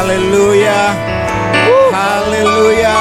Haleluya. Haleluya.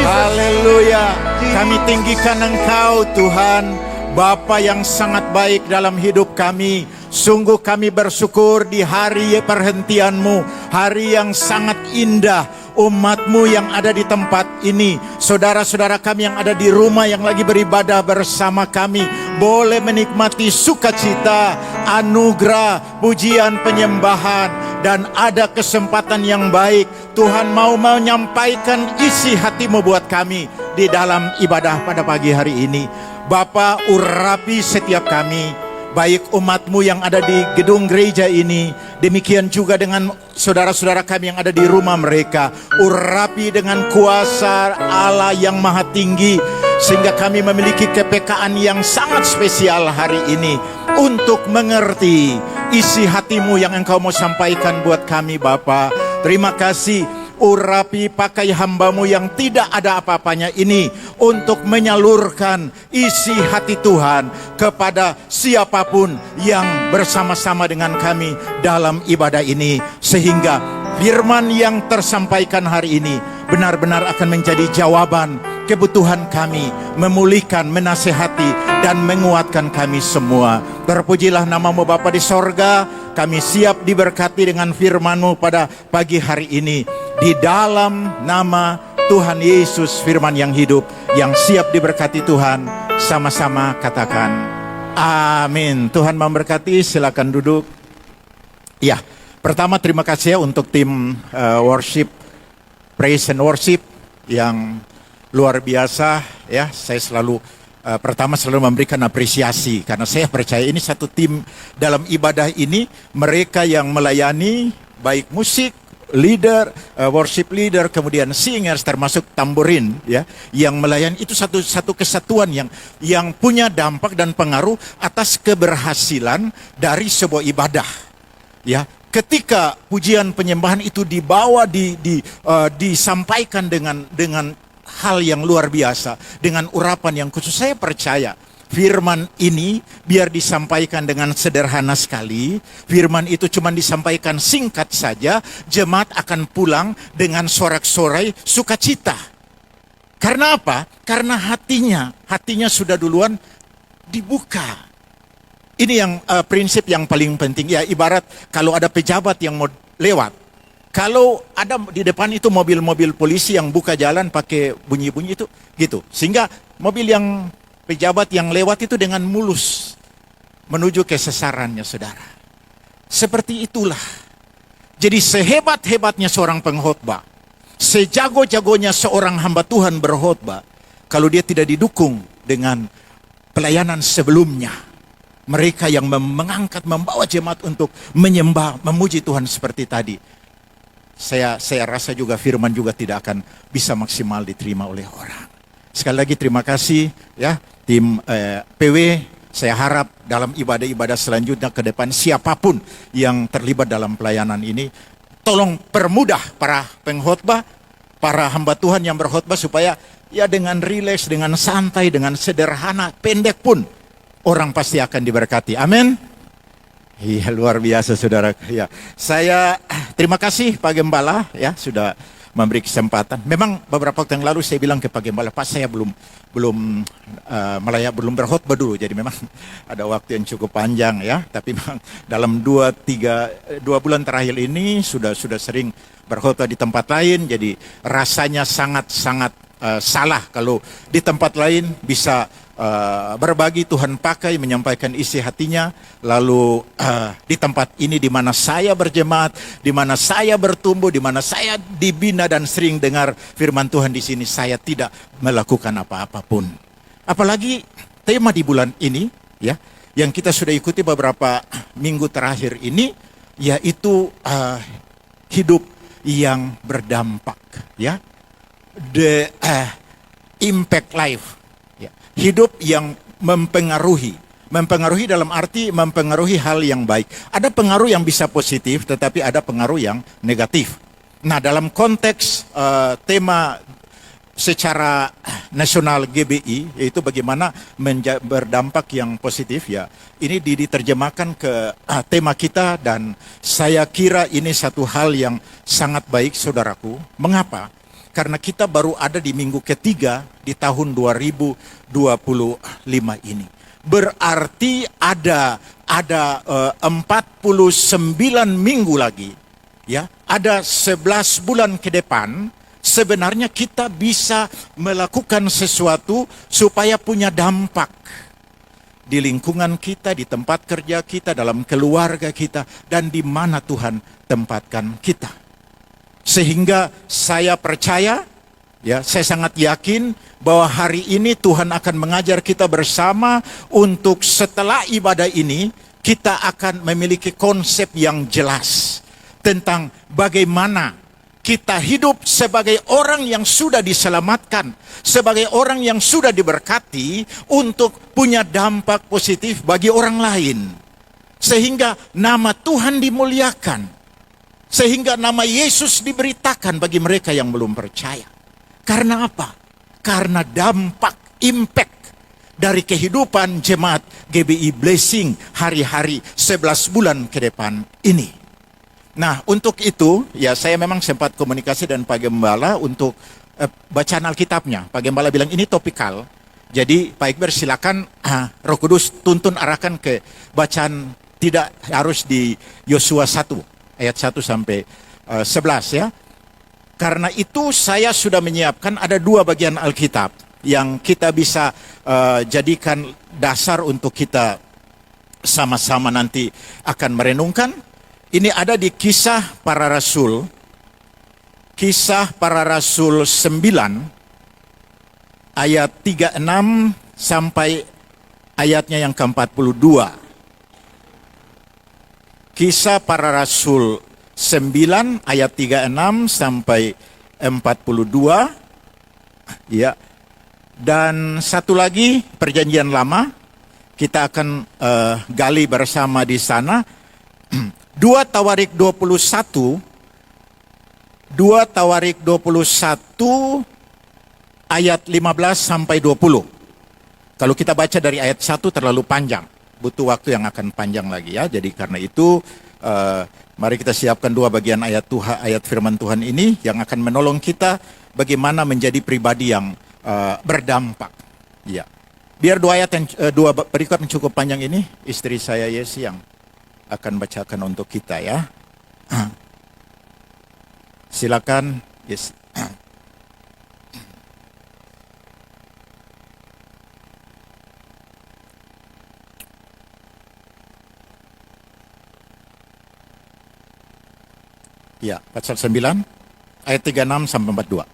Haleluya. Kami tinggikan Engkau Tuhan, Bapa yang sangat baik dalam hidup kami. Sungguh kami bersyukur di hari perhentian-Mu, hari yang sangat indah. Umat-Mu yang ada di tempat ini, saudara-saudara kami yang ada di rumah yang lagi beribadah bersama kami, boleh menikmati sukacita, anugerah, pujian, penyembahan, dan ada kesempatan yang baik. Tuhan mau menyampaikan isi hati-Mu buat kami di dalam ibadah pada pagi hari ini. Bapa, urapi setiap kami, baik umat-Mu yang ada di gedung gereja ini, demikian juga dengan saudara-saudara kami yang ada di rumah mereka. Urapi dengan kuasa Allah yang maha tinggi, sehingga kami memiliki kepekaan yang sangat spesial hari ini untuk mengerti isi hati-Mu yang Engkau mau sampaikan buat kami Bapa. Terima kasih. Urapi pakai hamba-Mu yang tidak ada apa-apanya ini untuk menyalurkan isi hati Tuhan kepada siapapun yang bersama-sama dengan kami dalam ibadah ini, sehingga firman yang tersampaikan hari ini benar-benar akan menjadi jawaban kebutuhan kami, memulihkan, menasehati, dan menguatkan kami semua. Terpujilah nama-Mu Bapa di sorga. Kami siap diberkati dengan firman-Mu pada pagi hari ini. Di dalam nama Tuhan Yesus, firman yang hidup, yang siap diberkati Tuhan, sama-sama katakan amin. Tuhan memberkati, silakan duduk. Ya, pertama terima kasih ya untuk tim worship, praise and worship yang luar biasa ya. Saya selalu pertama memberikan apresiasi, karena saya percaya ini satu tim dalam ibadah ini. Mereka yang melayani, baik musik, leader, worship leader, kemudian singers, termasuk tamborin ya, yang melayani, itu satu kesatuan yang punya dampak dan pengaruh atas keberhasilan dari sebuah ibadah ya. Ketika pujian penyembahan itu dibawa disampaikan dengan hal yang luar biasa, dengan urapan yang khusus, saya percaya firman ini biar disampaikan dengan sederhana sekali, firman itu cuma disampaikan singkat saja, jemaat akan pulang dengan sorak-sorai sukacita. Karena apa? Karena hatinya sudah duluan dibuka. Ini yang prinsip yang paling penting ya. Ibarat kalau ada pejabat yang mau lewat, kalau ada di depan itu mobil-mobil polisi yang buka jalan pakai bunyi-bunyi itu gitu, sehingga mobil yang pejabat yang lewat itu dengan mulus menuju ke sasarannya, saudara. Seperti itulah. Jadi sehebat-hebatnya seorang pengkhotbah, sejago-jagonya seorang hamba Tuhan berkhotbah, kalau dia tidak didukung dengan pelayanan sebelumnya, mereka yang mengangkat, membawa jemaat untuk menyembah, memuji Tuhan seperti tadi, saya rasa juga firman juga tidak akan bisa maksimal diterima oleh orang. Sekali lagi terima kasih ya tim PW. Saya harap dalam ibadah-ibadah selanjutnya ke depan, siapapun yang terlibat dalam pelayanan ini, tolong permudah para pengkhotbah, para hamba Tuhan yang berkhotbah, supaya ya dengan rileks, dengan santai, dengan sederhana, pendek pun orang pasti akan diberkati. Amin. Iya, luar biasa saudara. Ya, saya terima kasih Pak Gembala ya sudah memberi kesempatan. Memang beberapa waktu yang lalu saya bilang ke Pak Gembala, Pak, saya belum berkhotbah dulu. Jadi memang ada waktu yang cukup panjang ya. Tapi memang dalam 2 bulan terakhir ini sudah sering berkhotbah di tempat lain. Jadi rasanya sangat salah kalau di tempat lain bisa berbagi, Tuhan pakai menyampaikan isi hatinya, lalu di tempat ini di mana saya berjemaat, di mana saya bertumbuh, di mana saya dibina dan sering dengar firman Tuhan di sini, saya tidak melakukan apa-apapun. Apalagi tema di bulan ini ya, yang kita sudah ikuti beberapa minggu terakhir ini, yaitu hidup yang berdampak ya, the impact life. Hidup yang mempengaruhi dalam arti mempengaruhi hal yang baik. Ada pengaruh yang bisa positif, tetapi ada pengaruh yang negatif. Nah, dalam konteks tema secara nasional GBI, yaitu bagaimana berdampak yang positif ya. Ini diterjemahkan ke tema kita, dan saya kira ini satu hal yang sangat baik, saudaraku. Mengapa? Karena kita baru ada di minggu ketiga di tahun 2025 ini. Berarti ada 49 minggu lagi, ya, ada 11 bulan ke depan. Sebenarnya kita bisa melakukan sesuatu supaya punya dampak di lingkungan kita, di tempat kerja kita, dalam keluarga kita, dan di mana Tuhan tempatkan kita. Sehingga saya percaya, ya, saya sangat yakin bahwa hari ini Tuhan akan mengajar kita bersama untuk setelah ibadah ini kita akan memiliki konsep yang jelas tentang bagaimana kita hidup sebagai orang yang sudah diselamatkan, sebagai orang yang sudah diberkati untuk punya dampak positif bagi orang lain. Sehingga nama Tuhan dimuliakan. Sehingga nama Yesus diberitakan bagi mereka yang belum percaya. Karena apa? Karena dampak, impact dari kehidupan jemaat GBI Blessing hari-hari 11 bulan ke depan ini. Nah, untuk itu, ya saya memang sempat komunikasi dengan Pak Gembala untuk bacaan Alkitabnya. Pak Gembala bilang ini topikal. Jadi Pak Iqbar silakan Roh Kudus tuntun arahkan ke bacaan, tidak harus di Yosua 1 ayat 1 sampai 11 ya. Karena itu saya sudah menyiapkan ada 2 bagian Alkitab yang kita bisa jadikan dasar untuk kita sama-sama nanti akan merenungkan. Ini ada di Kisah Para Rasul. Kisah Para Rasul 9 ayat 36 sampai ayatnya yang ke-42. Kisah Para Rasul 9 ayat 36 sampai 42. Ya. Dan satu lagi Perjanjian Lama. Kita akan gali bersama di sana. 2 Tawarik 21 ayat 15 sampai 20. Kalau kita baca dari ayat 1 terlalu panjang, butuh waktu yang akan panjang lagi ya. Jadi karena itu mari kita siapkan 2 bagian ayat firman Tuhan ini yang akan menolong kita bagaimana menjadi pribadi yang berdampak. Ya. Biar 2 ayat yang 2 perikop yang cukup panjang ini istri saya Yesi yang akan bacakan untuk kita ya. Silakan. Yes. Ya, pasal 9 ayat 36 sampai 42.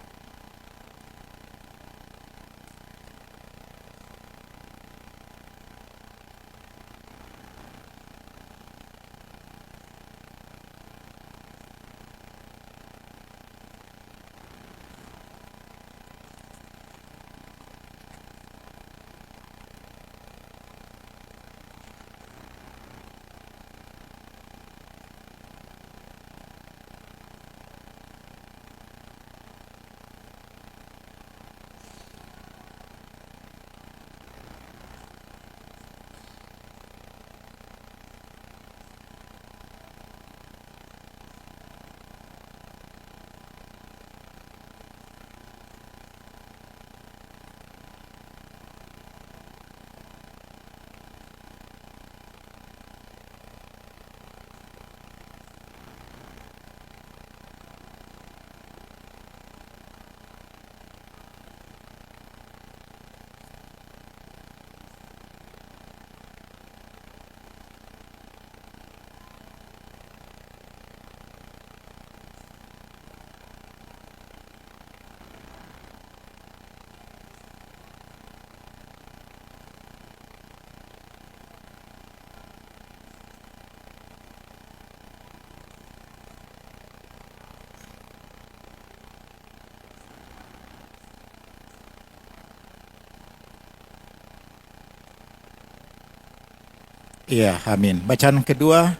Iya, amin. Bacaan kedua,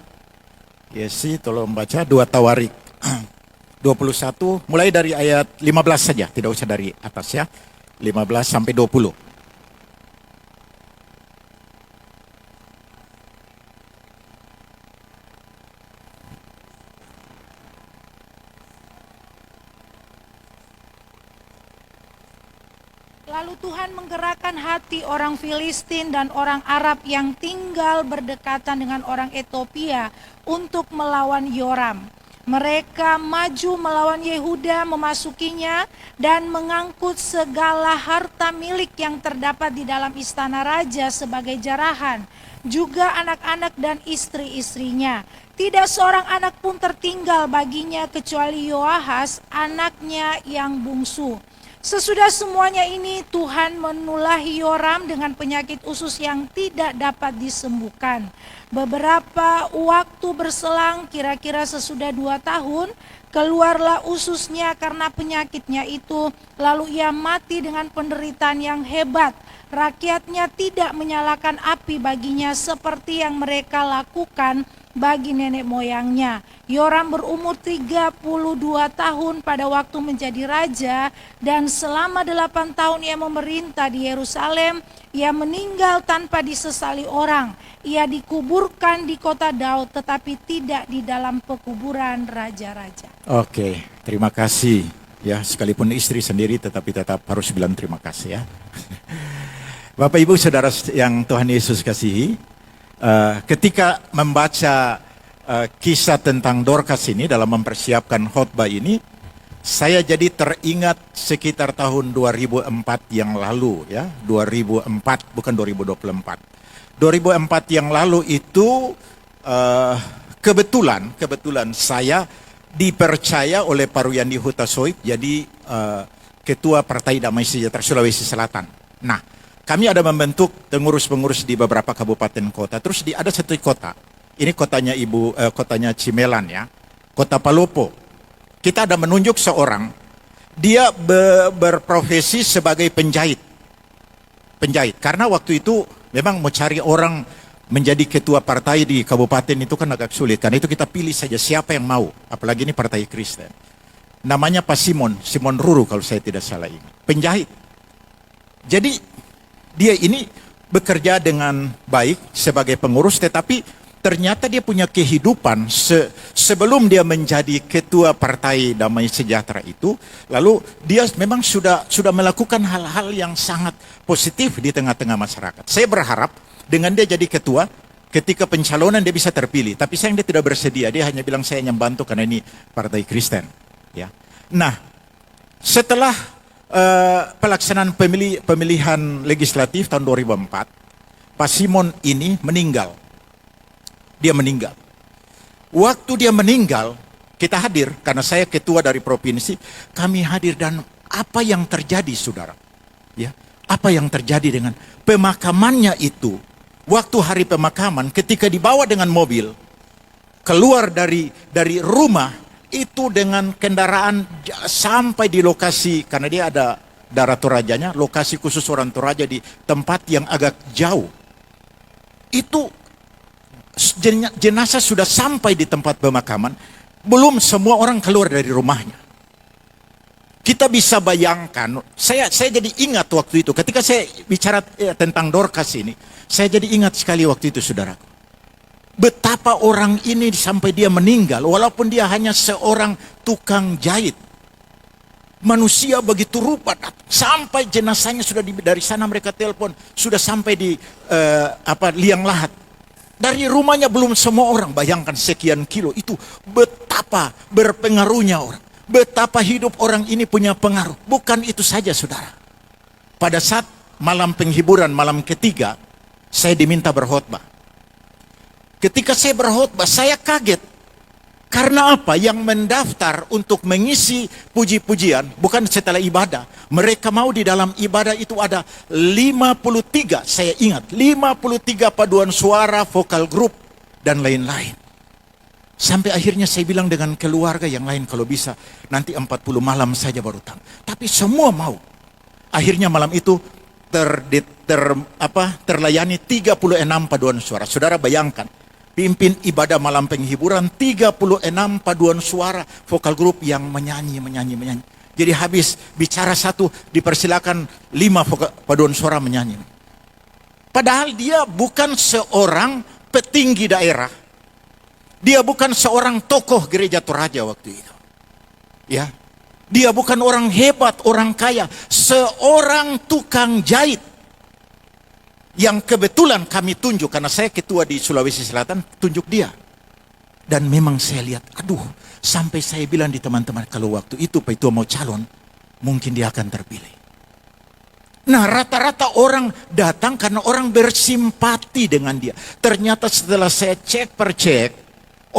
Yesi tolong baca 2 Tawarik. 2 21, mulai dari ayat 15 saja, tidak usah dari atas ya. 15 sampai 20. Lalu Tuhan menggerakkan hati orang Filistin dan orang Arab yang tinggal berdekatan dengan orang Ethiopia untuk melawan Yoram. Mereka maju melawan Yehuda, memasukinya dan mengangkut segala harta milik yang terdapat di dalam istana raja sebagai jarahan, juga anak-anak dan istri-istrinya. Tidak seorang anak pun tertinggal baginya kecuali Yoahas, anaknya yang bungsu. Sesudah semuanya ini, Tuhan menulahi Yoram dengan penyakit usus yang tidak dapat disembuhkan. Beberapa waktu berselang, kira-kira sesudah 2 tahun, keluarlah ususnya karena penyakitnya itu. Lalu ia mati dengan penderitaan yang hebat. Rakyatnya tidak menyalakan api baginya seperti yang mereka lakukan bagi nenek moyangnya. Yoram berumur 32 tahun pada waktu menjadi raja, dan selama 8 tahun ia memerintah di Yerusalem. Ia meninggal tanpa disesali orang. Ia dikuburkan di kota Daud, tetapi tidak di dalam pekuburan raja-raja. Oke, terima kasih. Ya, sekalipun istri sendiri tetapi tetap harus bilang terima kasih ya. Bapak Ibu Saudara yang Tuhan Yesus kasihi, ketika membaca kisah tentang Dorcas ini dalam mempersiapkan khotbah ini, saya jadi teringat sekitar tahun 2004 yang lalu ya, 2004 bukan 2024. 2004 yang lalu itu kebetulan saya dipercaya oleh Pak Ruyandi Hutasoib jadi Ketua Partai Damai Sejahtera Sulawesi Selatan. Nah, kami ada membentuk pengurus-pengurus di beberapa kabupaten kota. Terus ada satu kota, ini kotanya Cimelan ya, kota Palopo. Kita ada menunjuk seorang, dia berprofesi sebagai penjahit. Karena waktu itu memang mau cari orang menjadi ketua partai di kabupaten itu kan agak sulit. Karena itu kita pilih saja siapa yang mau, apalagi ini partai Kristen. Namanya Pak Simon Ruru kalau saya tidak salah ingat, penjahit. Jadi dia ini bekerja dengan baik sebagai pengurus, tetapi ternyata dia punya kehidupan sebelum dia menjadi ketua Partai Damai Sejahtera itu. Lalu dia memang sudah melakukan hal-hal yang sangat positif di tengah-tengah masyarakat. Saya berharap dengan dia jadi ketua, ketika pencalonan dia bisa terpilih. Tapi sayang dia tidak bersedia, dia hanya bilang saya hanya bantu karena ini Partai Kristen. Ya. Nah, setelah pelaksanaan pemilihan legislatif tahun 2004, Pak Simon ini meninggal. Dia meninggal. Waktu dia meninggal, kita hadir karena saya ketua dari provinsi, kami hadir dan apa yang terjadi, saudara? Ya, apa yang terjadi dengan pemakamannya itu? Waktu hari pemakaman, ketika dibawa dengan mobil keluar dari rumah itu dengan kendaraan sampai di lokasi, karena dia ada daerah Torajanya, lokasi khusus orang Toraja di tempat yang agak jauh. Itu jenazah sudah sampai di tempat pemakaman, belum semua orang keluar dari rumahnya. Kita bisa bayangkan, saya jadi ingat waktu itu, ketika saya bicara tentang Dorcas ini, saya jadi ingat sekali waktu itu, saudaraku. Betapa orang ini sampai dia meninggal, walaupun dia hanya seorang tukang jahit. Manusia begitu rupa, sampai jenazahnya sudah dari sana mereka telepon, sudah sampai di liang lahat. Dari rumahnya belum semua orang, bayangkan sekian kilo, itu betapa berpengaruhnya orang. Betapa hidup orang ini punya pengaruh. Bukan itu saja, saudara. Pada saat malam penghiburan, malam ketiga, saya diminta berkhotbah. Ketika saya berkhotbah, saya kaget. Karena apa? Yang mendaftar untuk mengisi puji-pujian, bukan setelah ibadah. Mereka mau di dalam ibadah itu ada 53, saya ingat. 53 paduan suara, vokal grup, dan lain-lain. Sampai akhirnya saya bilang dengan keluarga yang lain, kalau bisa nanti 40 malam saja baru tamu. Tapi semua mau. Akhirnya malam itu terlayani 36 paduan suara. Saudara bayangkan. pimpin ibadah malam penghiburan, 36 paduan suara vokal grup yang menyanyi. Jadi habis bicara satu, dipersilakan 5 paduan suara menyanyi. Padahal dia bukan seorang petinggi daerah. Dia bukan seorang tokoh gereja Toraja waktu itu. Ya. Dia bukan orang hebat, orang kaya. Seorang tukang jahit. Yang kebetulan kami tunjuk, karena saya ketua di Sulawesi Selatan, tunjuk dia. Dan memang saya lihat, aduh, sampai saya bilang di teman-teman, kalau waktu itu Pak Itua mau calon, mungkin dia akan terpilih. Nah, rata-rata orang datang karena orang bersimpati dengan dia. Ternyata setelah saya cek per cek,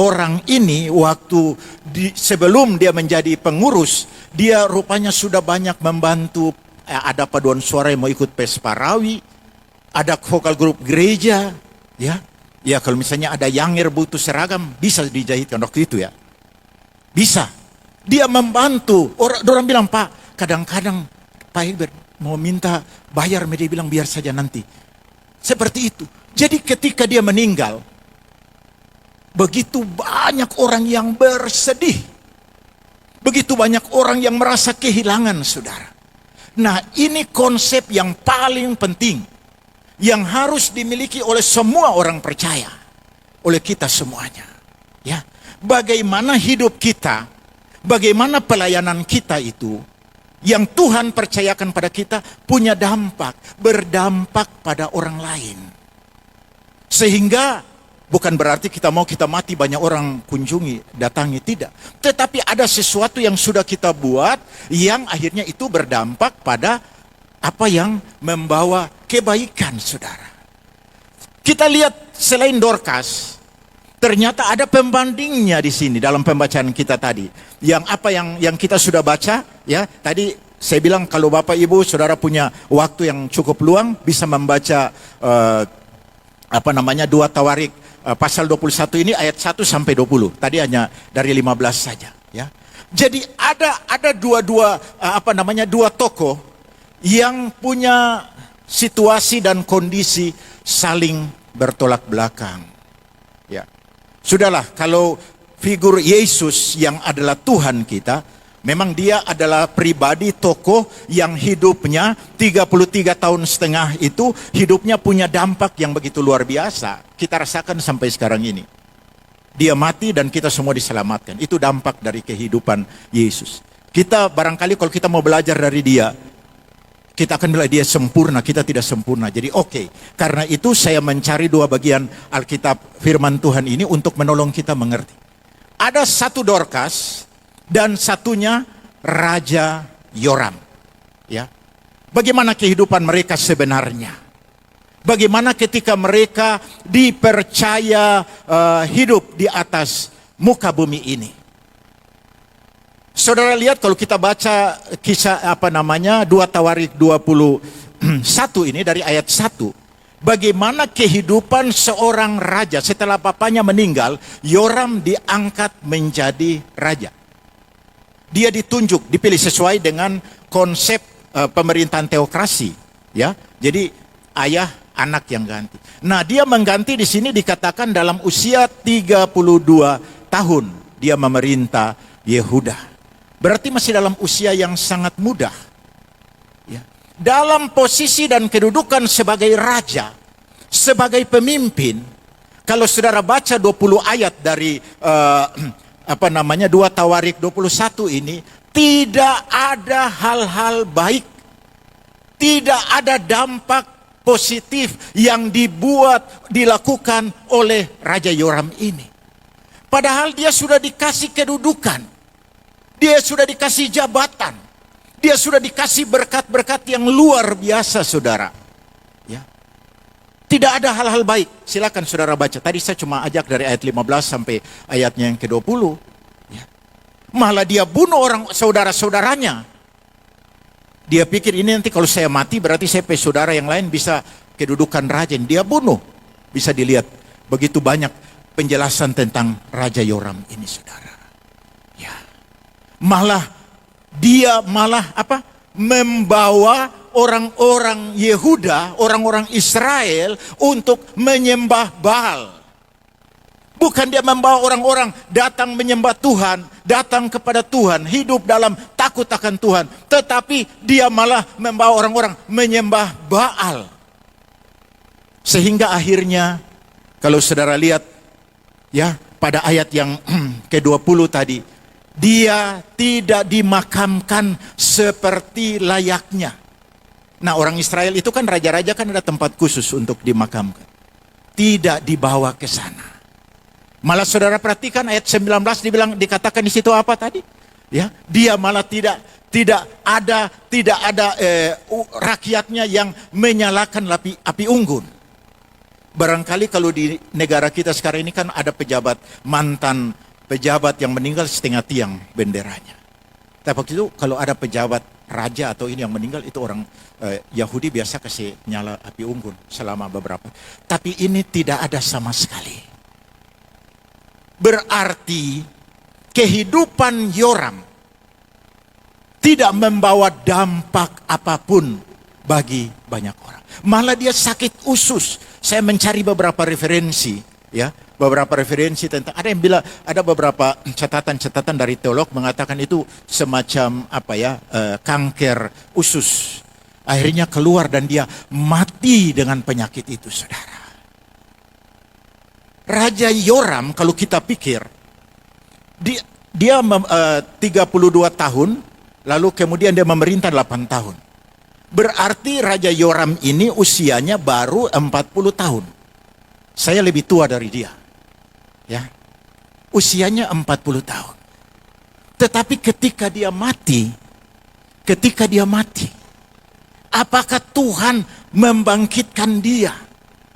orang ini waktu sebelum dia menjadi pengurus, dia rupanya sudah banyak membantu. Ada paduan suara yang mau ikut Pesparawi, ada vokal grup gereja, ya. Ya kalau misalnya ada Yangir butuh seragam, bisa dijahitkan waktu itu ya. Bisa. Dia membantu. Orang bilang, Pak, kadang-kadang Pak Hilbert mau minta bayar, dia bilang biar saja nanti. Seperti itu. Jadi ketika dia meninggal, begitu banyak orang yang bersedih. Begitu banyak orang yang merasa kehilangan, saudara. Nah, ini konsep yang paling penting, yang harus dimiliki oleh semua orang percaya, oleh kita semuanya. Ya, bagaimana hidup kita, bagaimana pelayanan kita itu, yang Tuhan percayakan pada kita, punya berdampak pada orang lain. Sehingga bukan berarti kita mati banyak orang kunjungi, datangi, tidak. Tetapi ada sesuatu yang sudah kita buat, yang akhirnya itu berdampak pada apa yang membawa kebaikan, saudara. Kita lihat selain Dorcas, ternyata ada pembandingnya di sini dalam pembacaan kita tadi. Yang kita sudah baca, ya. Tadi saya bilang kalau Bapak Ibu Saudara punya waktu yang cukup luang, bisa membaca 2 Tawarik pasal 21 ini ayat 1 sampai 20. Tadi hanya dari 15 saja, ya. Jadi ada dua tokoh yang punya situasi dan kondisi saling bertolak belakang. Ya. Sudahlah, kalau figur Yesus yang adalah Tuhan kita, memang dia adalah pribadi tokoh yang hidupnya 33 tahun setengah itu, hidupnya punya dampak yang begitu luar biasa. Kita rasakan sampai sekarang ini. Dia mati dan kita semua diselamatkan. Itu dampak dari kehidupan Yesus. Kita barangkali kalau kita mau belajar dari dia, kita akan bilang dia sempurna, kita tidak sempurna. Jadi oke. Karena itu saya mencari 2 bagian Alkitab firman Tuhan ini untuk menolong kita mengerti. Ada satu Dorcas dan satunya Raja Yoram. Ya. Bagaimana kehidupan mereka sebenarnya? Bagaimana ketika mereka dipercaya hidup di atas muka bumi ini? Saudara lihat kalau kita baca kisah 2 Tawarik 21 ini dari ayat 1. Bagaimana kehidupan seorang raja setelah bapaknya meninggal, Yoram diangkat menjadi raja. Dia ditunjuk, dipilih sesuai dengan konsep pemerintahan teokrasi, ya. Jadi ayah anak yang ganti. Nah, dia mengganti di sini dikatakan dalam usia 32 tahun dia memerintah Yehuda. Berarti masih dalam usia yang sangat muda. Ya. Dalam posisi dan kedudukan sebagai raja, sebagai pemimpin, kalau saudara baca 20 ayat dari 2 Tawarik 21 ini, tidak ada hal-hal baik, tidak ada dampak positif yang dilakukan oleh Raja Yoram ini. Padahal dia sudah dikasih kedudukan. Dia sudah dikasih jabatan. Dia sudah dikasih berkat-berkat yang luar biasa, saudara. Ya. Tidak ada hal-hal baik. Silakan saudara baca. Tadi saya cuma ajak dari ayat 15 sampai ayatnya yang ke-20. Ya. Malah dia bunuh orang saudara-saudaranya. Dia pikir ini nanti kalau saya mati berarti saya punya saudara yang lain bisa kedudukan raja. Dia bunuh. Bisa dilihat begitu banyak penjelasan tentang Raja Yoram ini, saudara. Dia malah membawa orang-orang Yehuda, orang-orang Israel untuk menyembah Baal. Bukan dia membawa orang-orang datang menyembah Tuhan, datang kepada Tuhan, hidup dalam takut akan Tuhan. Tetapi dia malah membawa orang-orang menyembah Baal. Sehingga akhirnya, kalau saudara lihat ya pada ayat yang ke-20 tadi, dia tidak dimakamkan seperti layaknya. Nah, orang Israel itu kan raja-raja kan ada tempat khusus untuk dimakamkan. Tidak dibawa ke sana. Malah saudara perhatikan ayat 19 dikatakan di situ apa tadi? Ya, dia malah tidak ada rakyatnya yang menyalakan api unggun. Barangkali kalau di negara kita sekarang ini kan ada mantan pejabat yang meninggal setengah tiang benderanya. Tapi waktu itu kalau ada pejabat raja atau ini yang meninggal, itu orang Yahudi biasa kasih nyala api unggun selama beberapa. Tapi ini tidak ada sama sekali. Berarti kehidupan Yoram tidak membawa dampak apapun bagi banyak orang. Malah dia sakit usus. Saya mencari beberapa referensi, ya, beberapa referensi tentang, ada yang bilang, ada beberapa catatan-catatan dari teolog mengatakan itu semacam kanker usus. Akhirnya keluar dan dia mati dengan penyakit itu, saudara. Raja Yoram, kalau kita pikir, dia 32 tahun, lalu kemudian dia memerintah 8 tahun. Berarti Raja Yoram ini usianya baru 40 tahun. Saya lebih tua dari dia. Ya. Usianya 40 tahun. Tetapi ketika dia mati, apakah Tuhan membangkitkan dia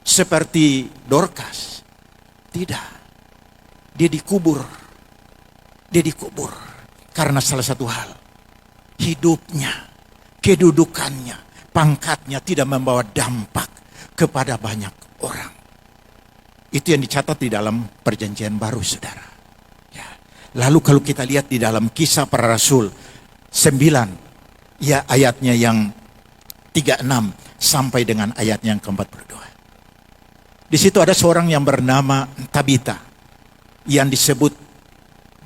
seperti Dorcas? Tidak. Dia dikubur karena salah satu hal. Hidupnya, kedudukannya, pangkatnya tidak membawa dampak kepada banyak orang. Itu yang dicatat di dalam Perjanjian Baru, saudara. Ya. Lalu kalau kita lihat di dalam Kisah Para Rasul 9, ya ayatnya yang 36 sampai dengan ayatnya yang ke-42. Di situ ada seorang yang bernama Tabita, yang disebut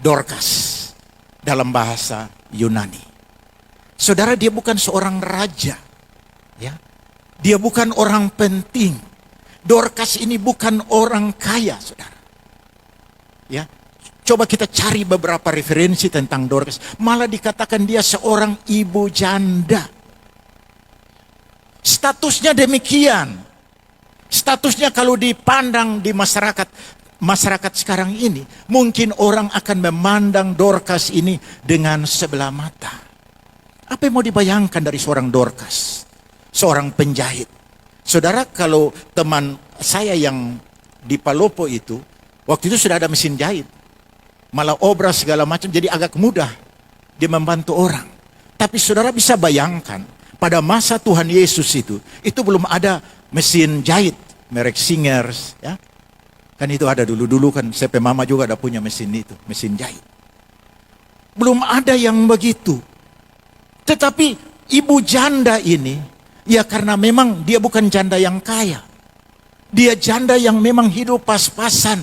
Dorcas dalam bahasa Yunani. Saudara, dia bukan seorang raja, ya. Dia bukan orang penting. Dorcas ini bukan orang kaya, saudara. Ya, coba kita cari beberapa referensi tentang Dorcas. Malah dikatakan dia seorang ibu janda. Statusnya demikian. Statusnya kalau dipandang di masyarakat sekarang ini, mungkin orang akan memandang Dorcas ini dengan sebelah mata. Apa yang mau dibayangkan dari seorang Dorcas? Seorang penjahit. Saudara, kalau teman saya yang di Palopo itu, waktu itu sudah ada mesin jahit. Malah obras segala macam, jadi agak mudah dia membantu orang. Tapi saudara bisa bayangkan, pada masa Tuhan Yesus itu belum ada mesin jahit, merek Singers, ya. Kan itu ada dulu kan, saya mama juga ada punya mesin itu, mesin jahit. Belum ada yang begitu. Tetapi ibu janda ini, ya karena memang dia bukan janda yang kaya. Dia janda yang memang hidup pas-pasan.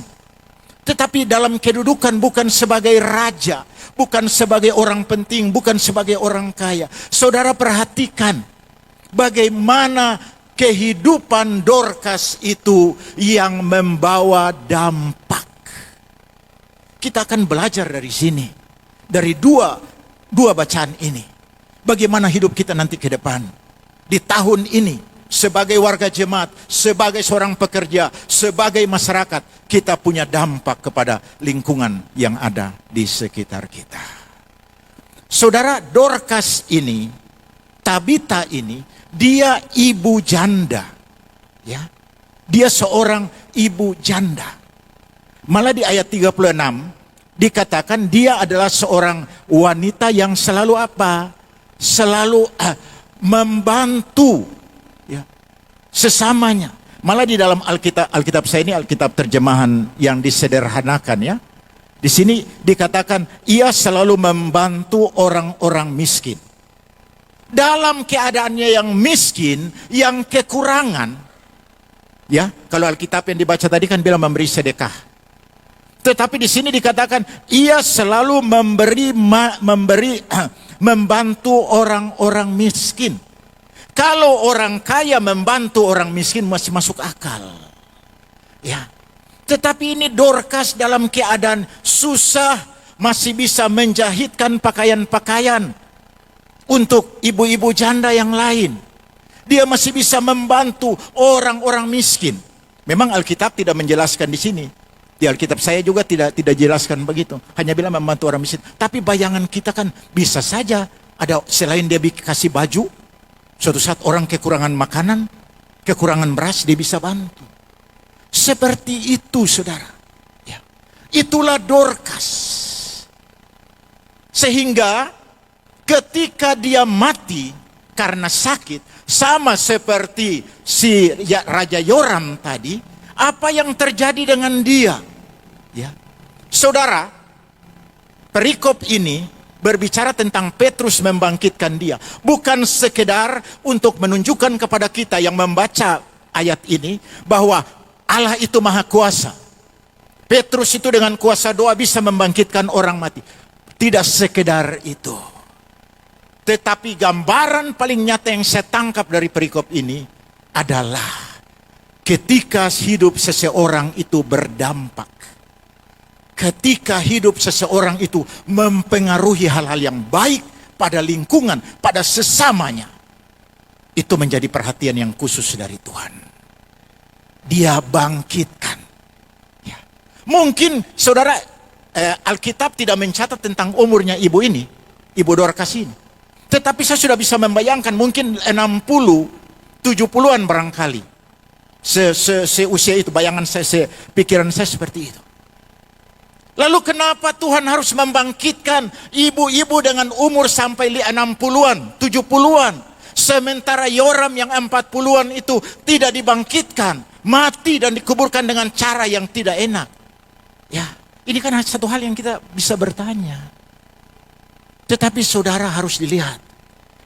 Tetapi dalam kedudukan bukan sebagai raja, bukan sebagai orang penting, bukan sebagai orang kaya. Saudara perhatikan bagaimana kehidupan Dorcas itu yang membawa dampak. Kita akan belajar dari sini, dari dua bacaan ini. Bagaimana hidup kita nanti ke depan. Di tahun ini, sebagai warga jemaat, sebagai seorang pekerja, sebagai masyarakat, kita punya dampak kepada lingkungan yang ada di sekitar kita. Saudara, Dorcas ini, Tabita ini, dia ibu janda. Ya. Dia seorang ibu janda. Malah di ayat 36 dikatakan dia adalah seorang wanita yang selalu apa? Selalu membantu, ya, sesamanya. Malah di dalam Alkitab saya ini Alkitab terjemahan yang disederhanakan, ya. Di sini dikatakan ia selalu membantu orang-orang miskin. Dalam keadaannya yang miskin, yang kekurangan, ya, kalau Alkitab yang dibaca tadi kan bilang memberi sedekah. Tetapi di sini dikatakan ia selalu membantu orang-orang miskin. Kalau orang kaya membantu orang miskin masih masuk akal. Ya. Tetapi ini Dorcas dalam keadaan susah masih bisa menjahitkan pakaian-pakaian untuk ibu-ibu janda yang lain. Dia masih bisa membantu orang-orang miskin. Memang Alkitab tidak menjelaskan di sini. Di Alkitab saya juga tidak jelaskan begitu. Hanya bilang membantu orang miskin. Tapi bayangan kita kan bisa saja ada selain dia kasih baju, suatu saat orang kekurangan makanan, kekurangan beras, dia bisa bantu. Seperti itu, saudara. Ya. Itulah Dorcas. Sehingga ketika dia mati karena sakit, sama seperti si Raja Yoram tadi, apa yang terjadi dengan dia? Ya. Saudara, perikop ini berbicara tentang Petrus membangkitkan dia. Bukan sekedar untuk menunjukkan kepada kita yang membaca ayat ini bahwa Allah itu maha kuasa. Petrus itu dengan kuasa doa bisa membangkitkan orang mati. Tidak sekedar itu. Tetapi gambaran paling nyata yang saya tangkap dari perikop ini adalah ketika hidup seseorang itu berdampak. Ketika hidup seseorang itu mempengaruhi hal-hal yang baik pada lingkungan, pada sesamanya. Itu menjadi perhatian yang khusus dari Tuhan. Dia bangkitkan. Ya. Mungkin saudara Alkitab tidak mencatat tentang umurnya ibu ini, ibu Dorcas ini. Tetapi saya sudah bisa membayangkan mungkin 60, 70-an barangkali. Seusia itu, bayangan saya, pikiran saya seperti itu. Lalu kenapa Tuhan harus membangkitkan ibu-ibu dengan umur sampai 60-an, 70-an. Sementara Yoram yang 40-an itu tidak dibangkitkan. Mati dan dikuburkan dengan cara yang tidak enak. Ya, ini kan satu hal yang kita bisa bertanya. Tetapi saudara harus dilihat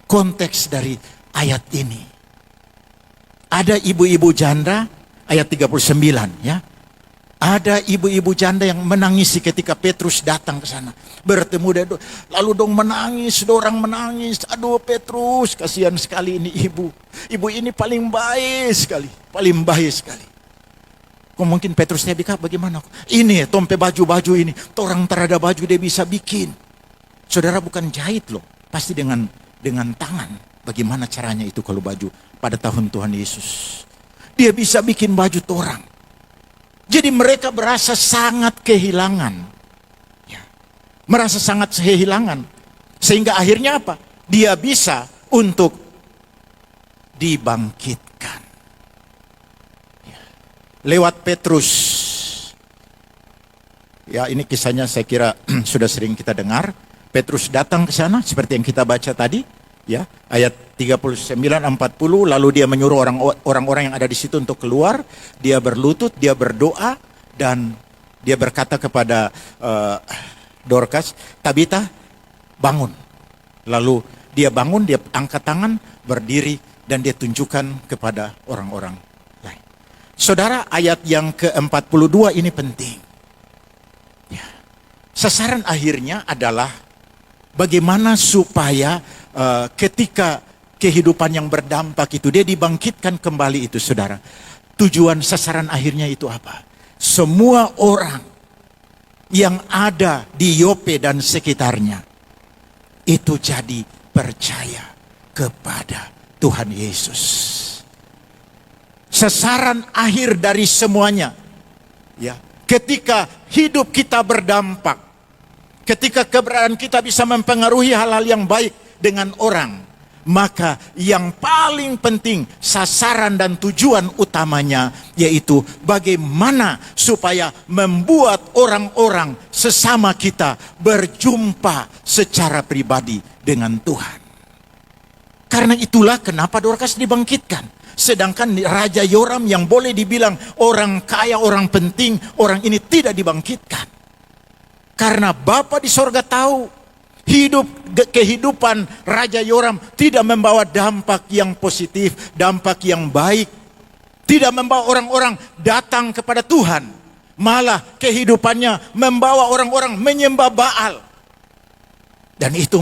konteks dari ayat ini. Ada ibu-ibu janda, ayat 39 ya. Ada ibu-ibu janda yang menangisi ketika Petrus datang ke sana. Bertemu dia, lalu dong menangis, dorang menangis. Aduh Petrus, kasihan sekali ini ibu. Ibu ini paling baik sekali, paling baik sekali. Kok mungkin Petrus dia bilang, bagaimana? Ini tompe baju-baju ini, orang terada baju dia bisa bikin. Saudara bukan jahit loh, pasti dengan tangan. Bagaimana caranya itu kalau baju pada tahun Tuhan Yesus? Dia bisa bikin baju torang. Jadi mereka merasa sangat kehilangan. Ya. Merasa sangat kehilangan. Sehingga akhirnya apa? Dia bisa untuk dibangkitkan. Ya. Lewat Petrus. Ya, ini kisahnya saya kira sudah sering kita dengar. Petrus datang ke sana seperti yang kita baca tadi. Ya, ayat 39-40, lalu dia menyuruh orang-orang yang ada di situ untuk keluar. Dia berlutut, dia berdoa, dan dia berkata kepada Dorcas, Tabita, bangun. Lalu dia bangun, dia angkat tangan, berdiri, dan dia tunjukkan kepada orang-orang lain. Saudara, ayat yang ke-42 ini penting. Ya. Sasaran akhirnya adalah bagaimana supaya ketika kehidupan yang berdampak itu dia dibangkitkan kembali itu, saudara. Tujuan sasaran akhirnya itu apa? Semua orang yang ada di Yope dan sekitarnya itu jadi percaya kepada Tuhan Yesus. Sasaran akhir dari semuanya, ya, ketika hidup kita berdampak, ketika keberadaan kita bisa mempengaruhi hal-hal yang baik dengan orang, maka yang paling penting sasaran dan tujuan utamanya yaitu bagaimana supaya membuat orang-orang sesama kita berjumpa secara pribadi dengan Tuhan. Karena itulah kenapa Dorcas dibangkitkan. Sedangkan Raja Yoram yang boleh dibilang orang kaya, orang penting, orang ini tidak dibangkitkan. Karena Bapa di sorga tahu kehidupan Raja Yoram tidak membawa dampak yang positif, dampak yang baik. Tidak membawa orang-orang datang kepada Tuhan. Malah kehidupannya membawa orang-orang menyembah Baal. Dan itu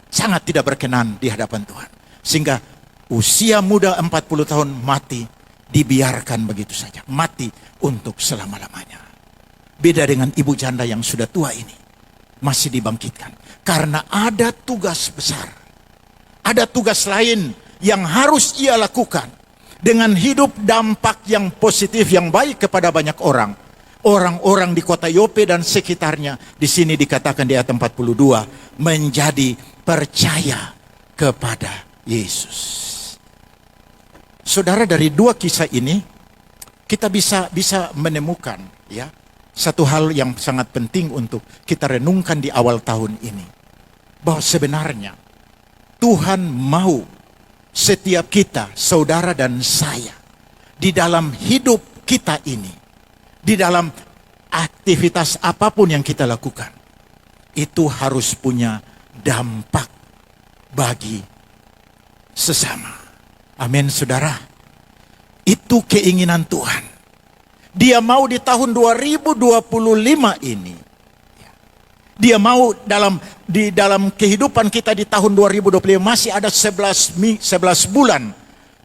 sangat tidak berkenan di hadapan Tuhan. Sehingga usia muda 40 tahun mati, dibiarkan begitu saja. Mati untuk selama-lamanya. Beda dengan ibu janda yang sudah tua ini. Masih dibangkitkan. Karena ada tugas besar. Ada tugas lain yang harus ia lakukan. Dengan hidup dampak yang positif, yang baik kepada banyak orang. Orang-orang di kota Yope dan sekitarnya, di sini dikatakan di ayat 42, menjadi percaya kepada Yesus. Saudara, dari dua kisah ini kita bisa menemukan ya satu hal yang sangat penting untuk kita renungkan di awal tahun ini, bahwa sebenarnya Tuhan mau setiap kita, saudara dan saya, di dalam hidup kita ini, di dalam aktivitas apapun yang kita lakukan, itu harus punya dampak bagi sesama. Amin, saudara. Itu keinginan Tuhan. Dia mau di tahun 2025 ini. Dia mau di dalam kehidupan kita di tahun 2025 masih ada 11 bulan,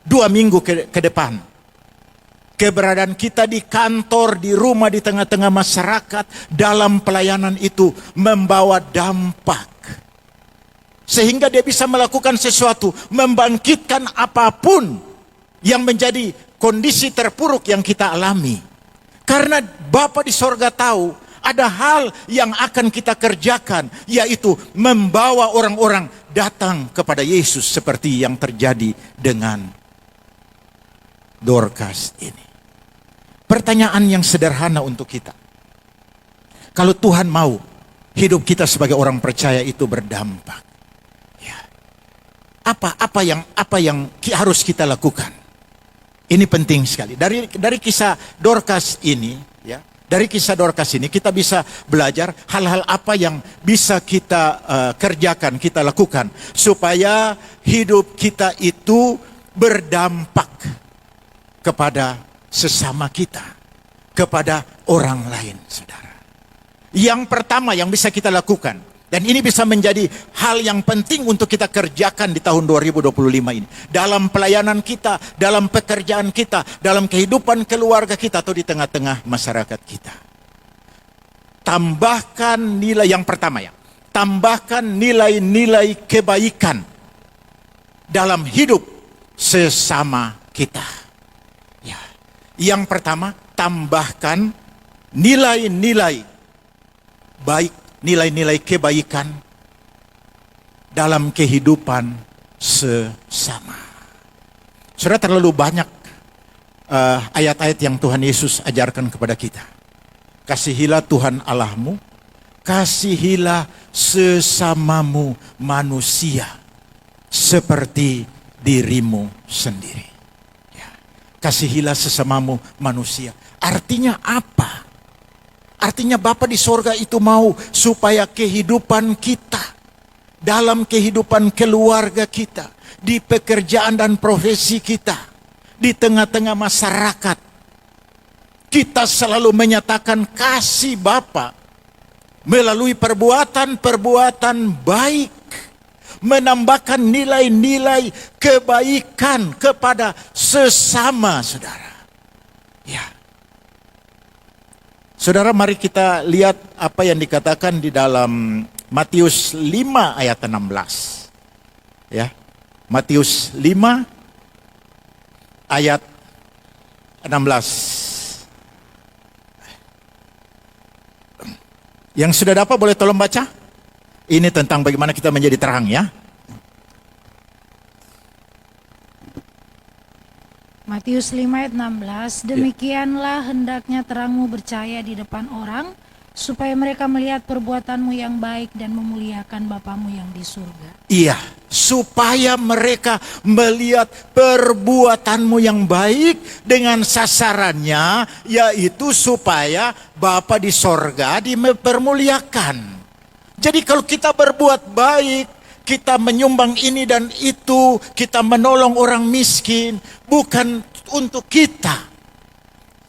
2 minggu ke depan. Keberadaan kita di kantor, di rumah, di tengah-tengah masyarakat, dalam pelayanan itu membawa dampak. Sehingga dia bisa melakukan sesuatu, membangkitkan apapun yang menjadi kondisi terpuruk yang kita alami. Karena Bapa di sorga tahu, ada hal yang akan kita kerjakan, yaitu membawa orang-orang datang kepada Yesus seperti yang terjadi dengan Dorcas ini. Pertanyaan yang sederhana untuk kita. Kalau Tuhan mau hidup kita sebagai orang percaya itu berdampak, ya, apa yang harus kita lakukan? Ini penting sekali. Dari kisah Dorcas ini, ya, dari kisah Dorcas ini kita bisa belajar hal-hal apa yang bisa kita kerjakan, kita lakukan supaya hidup kita itu berdampak kepada sesama kita, kepada orang lain, saudara. Yang pertama yang bisa kita lakukan, dan ini bisa menjadi hal yang penting untuk kita kerjakan di tahun 2025 ini, dalam pelayanan kita, dalam pekerjaan kita, dalam kehidupan keluarga kita, atau di tengah-tengah masyarakat kita. Tambahkan nilai yang pertama, ya, tambahkan nilai-nilai kebaikan dalam hidup sesama kita. Yang pertama, tambahkan nilai-nilai baik, nilai-nilai kebaikan dalam kehidupan sesama. Saudara, terlalu banyak ayat-ayat yang Tuhan Yesus ajarkan kepada kita. Kasihilah Tuhan Allahmu, kasihilah sesamamu manusia seperti dirimu sendiri. Kasihilah sesamamu manusia. Artinya apa? Artinya Bapa di sorga itu mau supaya kehidupan kita, dalam kehidupan keluarga kita, di pekerjaan dan profesi kita, di tengah-tengah masyarakat, kita selalu menyatakan kasih Bapa melalui perbuatan-perbuatan baik, menambahkan nilai-nilai kebaikan kepada sesama, saudara. Ya. Saudara, mari kita lihat apa yang dikatakan di dalam Matius 5 ayat 16. Ya. Matius 5 ayat 16. Yang sudah dapat boleh tolong baca? Ini tentang bagaimana kita menjadi terang, ya. Matius 5 ayat 16, demikianlah hendaknya terangmu bercahaya di depan orang, supaya mereka melihat perbuatanmu yang baik dan memuliakan Bapamu yang di surga. Iya, supaya mereka melihat perbuatanmu yang baik dengan sasarannya, yaitu supaya Bapa di sorga dipermuliakan. Jadi kalau kita berbuat baik, kita menyumbang ini dan itu, kita menolong orang miskin, bukan untuk kita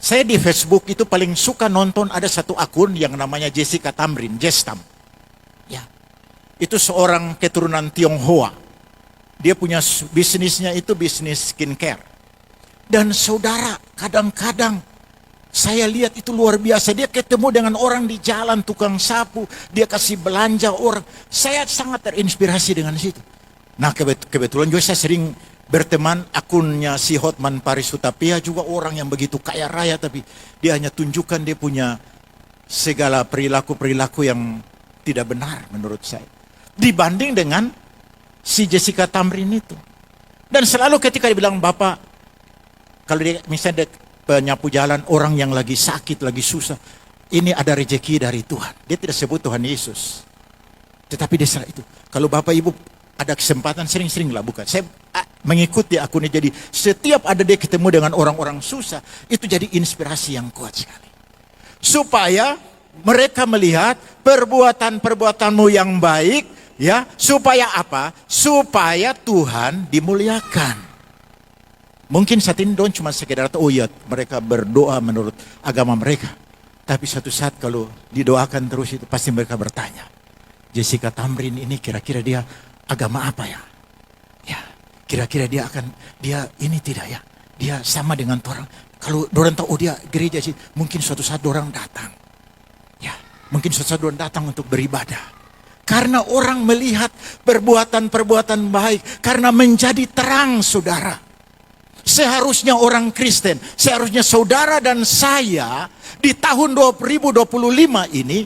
Saya di Facebook itu paling suka nonton ada satu akun yang namanya Jessica Tamrin, Jestam. Ya. Itu seorang keturunan Tionghoa. Dia punya bisnisnya itu bisnis skincare. Dan saudara, kadang-kadang saya lihat itu luar biasa. Dia ketemu dengan orang di jalan, tukang sapu. Dia kasih belanja orang. Saya sangat terinspirasi dengan situ. Nah kebetulan juga saya sering berteman akunnya si Hotman Paris Hutapea, juga orang yang begitu kaya raya. Tapi dia hanya tunjukkan dia punya segala perilaku-perilaku yang tidak benar menurut saya. Dibanding dengan si Jessica Tamrin itu. Dan selalu ketika dia bilang, Bapak, kalau dia misalnya penyapu jalan orang yang lagi sakit, lagi susah, ini ada rezeki dari Tuhan. Dia tidak sebut Tuhan Yesus. Tetapi dia salah itu. Kalau Bapak Ibu ada kesempatan, sering-sering lah bukan. Saya mengikuti akunnya, jadi setiap ada dia ketemu dengan orang-orang susah, itu jadi inspirasi yang kuat sekali. Supaya mereka melihat perbuatan-perbuatanmu yang baik, ya, supaya apa? Supaya Tuhan dimuliakan. Mungkin saat ini don cuma sekedar oh ya mereka berdoa menurut agama mereka. Tapi suatu saat kalau didoakan terus itu pasti mereka bertanya, Jessica Tamrin ini kira-kira dia agama apa ya? Ya, kira-kira dia ini tidak ya? Dia sama dengan orang. Kalau orang tahu dia gereja sih, mungkin suatu saat orang datang. Ya, mungkin suatu saat orang datang untuk beribadah. Karena orang melihat perbuatan-perbuatan baik, karena menjadi terang, saudara. Seharusnya orang Kristen, seharusnya saudara dan saya di tahun 2025 ini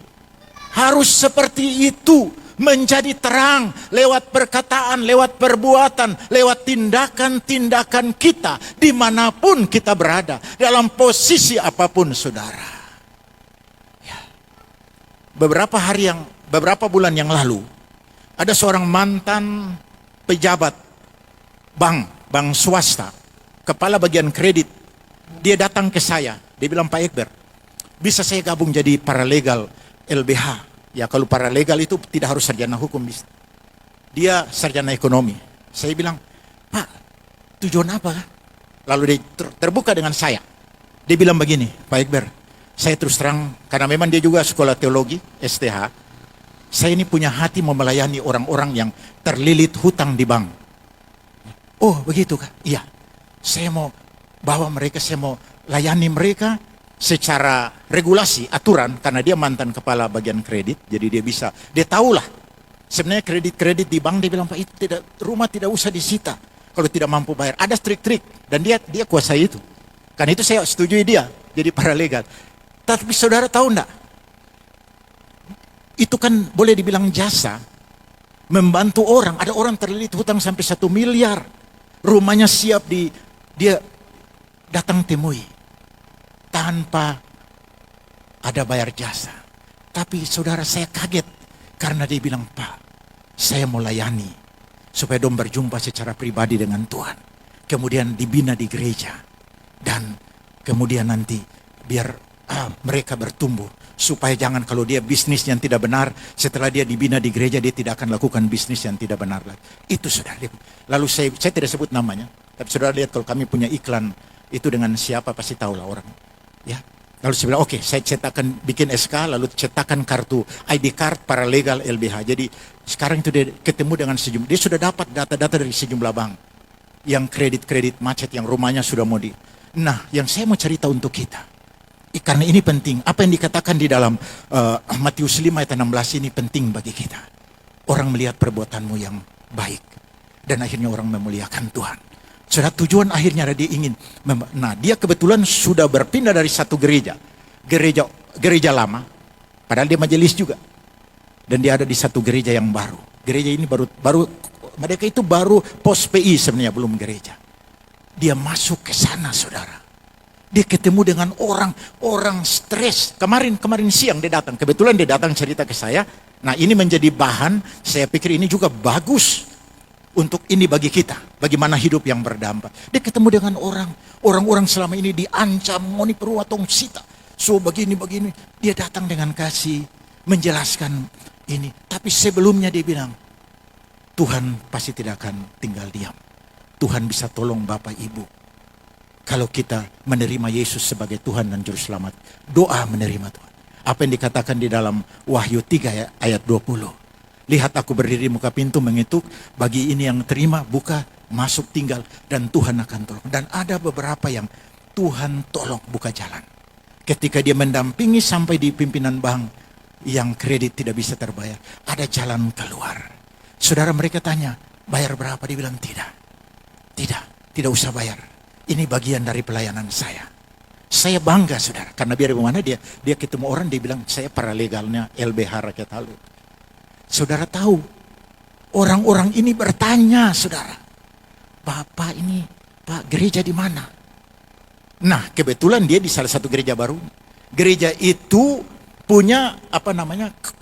harus seperti itu, menjadi terang lewat perkataan, lewat perbuatan, lewat tindakan-tindakan kita dimanapun kita berada, dalam posisi apapun, saudara. Ya. Beberapa bulan yang lalu ada seorang mantan pejabat bank swasta, kepala bagian kredit. Dia datang ke saya. Dia bilang, Pak Ekber, bisa saya gabung jadi paralegal LBH? Ya, kalau paralegal itu tidak harus sarjana hukum. Bisa. Dia sarjana ekonomi. Saya bilang, Pak, tujuan apa? Lalu dia terbuka dengan saya. Dia bilang begini, Pak Ekber, saya terus terang, karena memang dia juga sekolah teologi, STH. Saya ini punya hati mau melayani orang-orang yang terlilit hutang di bank. Oh, begitu kah? Iya. Saya mau bawa mereka, saya mau layani mereka secara regulasi, aturan, karena dia mantan kepala bagian kredit, jadi dia tahulah. Sebenarnya kredit di bank, dia bilang, Pak, itu rumah tidak usah disita kalau tidak mampu bayar. Ada trik-trik, dan dia kuasai itu. Karena itu saya setujui dia jadi paralegal. Tapi saudara tahu enggak? Itu kan boleh dibilang jasa membantu orang. Ada orang terlilit hutang sampai 1 miliar. Rumahnya siap dia datang temui tanpa ada bayar jasa. Tapi saudara, saya kaget karena dia bilang, Pak, saya mau layani supaya dong berjumpa secara pribadi dengan Tuhan, kemudian dibina di gereja, dan kemudian nanti biar mereka bertumbuh, supaya jangan kalau dia bisnis yang tidak benar, setelah dia dibina di gereja dia tidak akan lakukan bisnis yang tidak benar lagi. Itu saudara. Lalu saya tidak sebut namanya, tapi saudara lihat kalau kami punya iklan itu dengan siapa pasti tahulah orang. Ya. Lalu saya bilang, oke, saya cetakan, bikin SK, lalu cetakan kartu ID card paralegal LBH. Jadi sekarang itu dia ketemu dengan dia sudah dapat data-data dari sejumlah bank yang kredit macet, yang rumahnya sudah mau di. Nah, yang saya mau cerita untuk kita, karena ini penting, apa yang dikatakan di dalam Matius 5 ayat 16 ini penting bagi kita. Orang melihat perbuatanmu yang baik, dan akhirnya orang memuliakan Tuhan. Sudah tujuan akhirnya dia ingin. Nah, dia kebetulan sudah berpindah dari satu gereja lama, padahal dia majelis juga, dan dia ada di satu gereja yang baru. Gereja ini baru mereka itu baru pos PI sebenarnya, belum gereja. Dia masuk ke sana, saudara. Dia ketemu dengan orang stres. Kemarin siang dia datang. Kebetulan dia datang cerita ke saya. Nah, ini menjadi bahan. Saya pikir ini juga bagus untuk ini bagi kita. Bagaimana hidup yang berdampak. Dia ketemu dengan orang-orang selama ini diancam, ngoni perlu atong sita. So begini. Dia datang dengan kasih, menjelaskan ini. Tapi sebelumnya dia bilang, Tuhan pasti tidak akan tinggal diam. Tuhan bisa tolong Bapak Ibu. kalau kita menerima Yesus sebagai Tuhan dan Juru Selamat. Doa menerima Tuhan. Apa yang dikatakan di dalam Wahyu 3 ayat 20. Lihat aku berdiri di muka pintu mengetuk, bagi ini yang terima, buka, masuk, tinggal, dan Tuhan akan tolong. Dan ada beberapa yang Tuhan tolong buka jalan. Ketika dia mendampingi sampai di pimpinan bank yang kredit tidak bisa terbayar, ada jalan keluar. Saudara, mereka tanya, bayar berapa? Dia bilang tidak. Tidak usah bayar. Ini bagian dari pelayanan saya. Saya bangga, saudara, karena biar bagaimana dia ketemu orang, dia bilang saya paralegalnya LBH Rakyat Halu. Saudara tahu, orang-orang ini bertanya, saudara, Bapak ini, Pak, gereja di mana? Nah, kebetulan dia di salah satu gereja baru. Gereja itu punya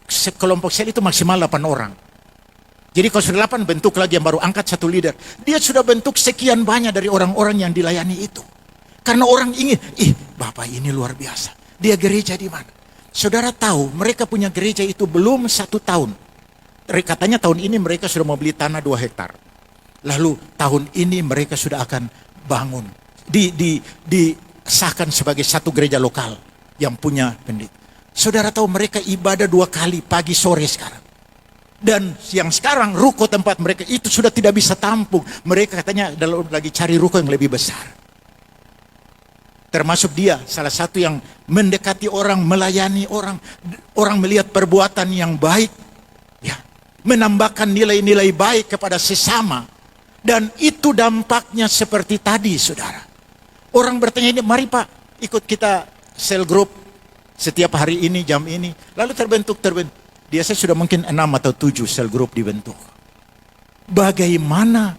sekelompok sel itu maksimal 8 orang. Jadi kalau sudah 8, bentuk lagi yang baru, angkat satu leader. Dia sudah bentuk sekian banyak dari orang-orang yang dilayani itu. Karena orang ingin, Bapak ini luar biasa. Dia gereja di mana? Saudara tahu, mereka punya gereja itu belum 1 tahun. Katanya tahun ini mereka sudah mau beli tanah 2 hektar. Lalu tahun ini mereka sudah akan bangun. Disahkan sebagai satu gereja lokal yang punya pendeta. Saudara tahu mereka ibadah 2 kali, pagi sore sekarang. Dan yang sekarang ruko tempat mereka itu sudah tidak bisa tampung. Mereka katanya lagi cari ruko yang lebih besar. Termasuk dia salah satu yang mendekati orang, melayani orang. Orang melihat perbuatan yang baik, ya, menambahkan nilai-nilai baik kepada sesama. Dan itu dampaknya seperti tadi, saudara. Orang bertanya ini, mari Pak ikut kita sel group setiap hari ini, jam ini. Lalu terbentuk. Biasanya sudah mungkin 6 atau 7 sel group dibentuk. Bagaimana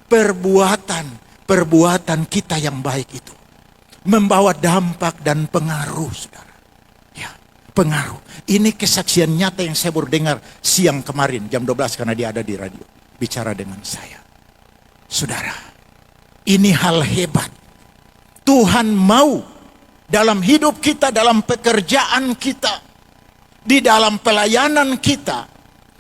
perbuatan kita yang baik itu membawa dampak dan pengaruh, saudara. Ya, pengaruh. Ini kesaksian nyata yang saya baru dengar siang kemarin, jam 12 karena dia ada di radio. Bicara dengan saya. Saudara, ini hal hebat. Tuhan mau dalam hidup kita, dalam pekerjaan kita, di dalam pelayanan kita,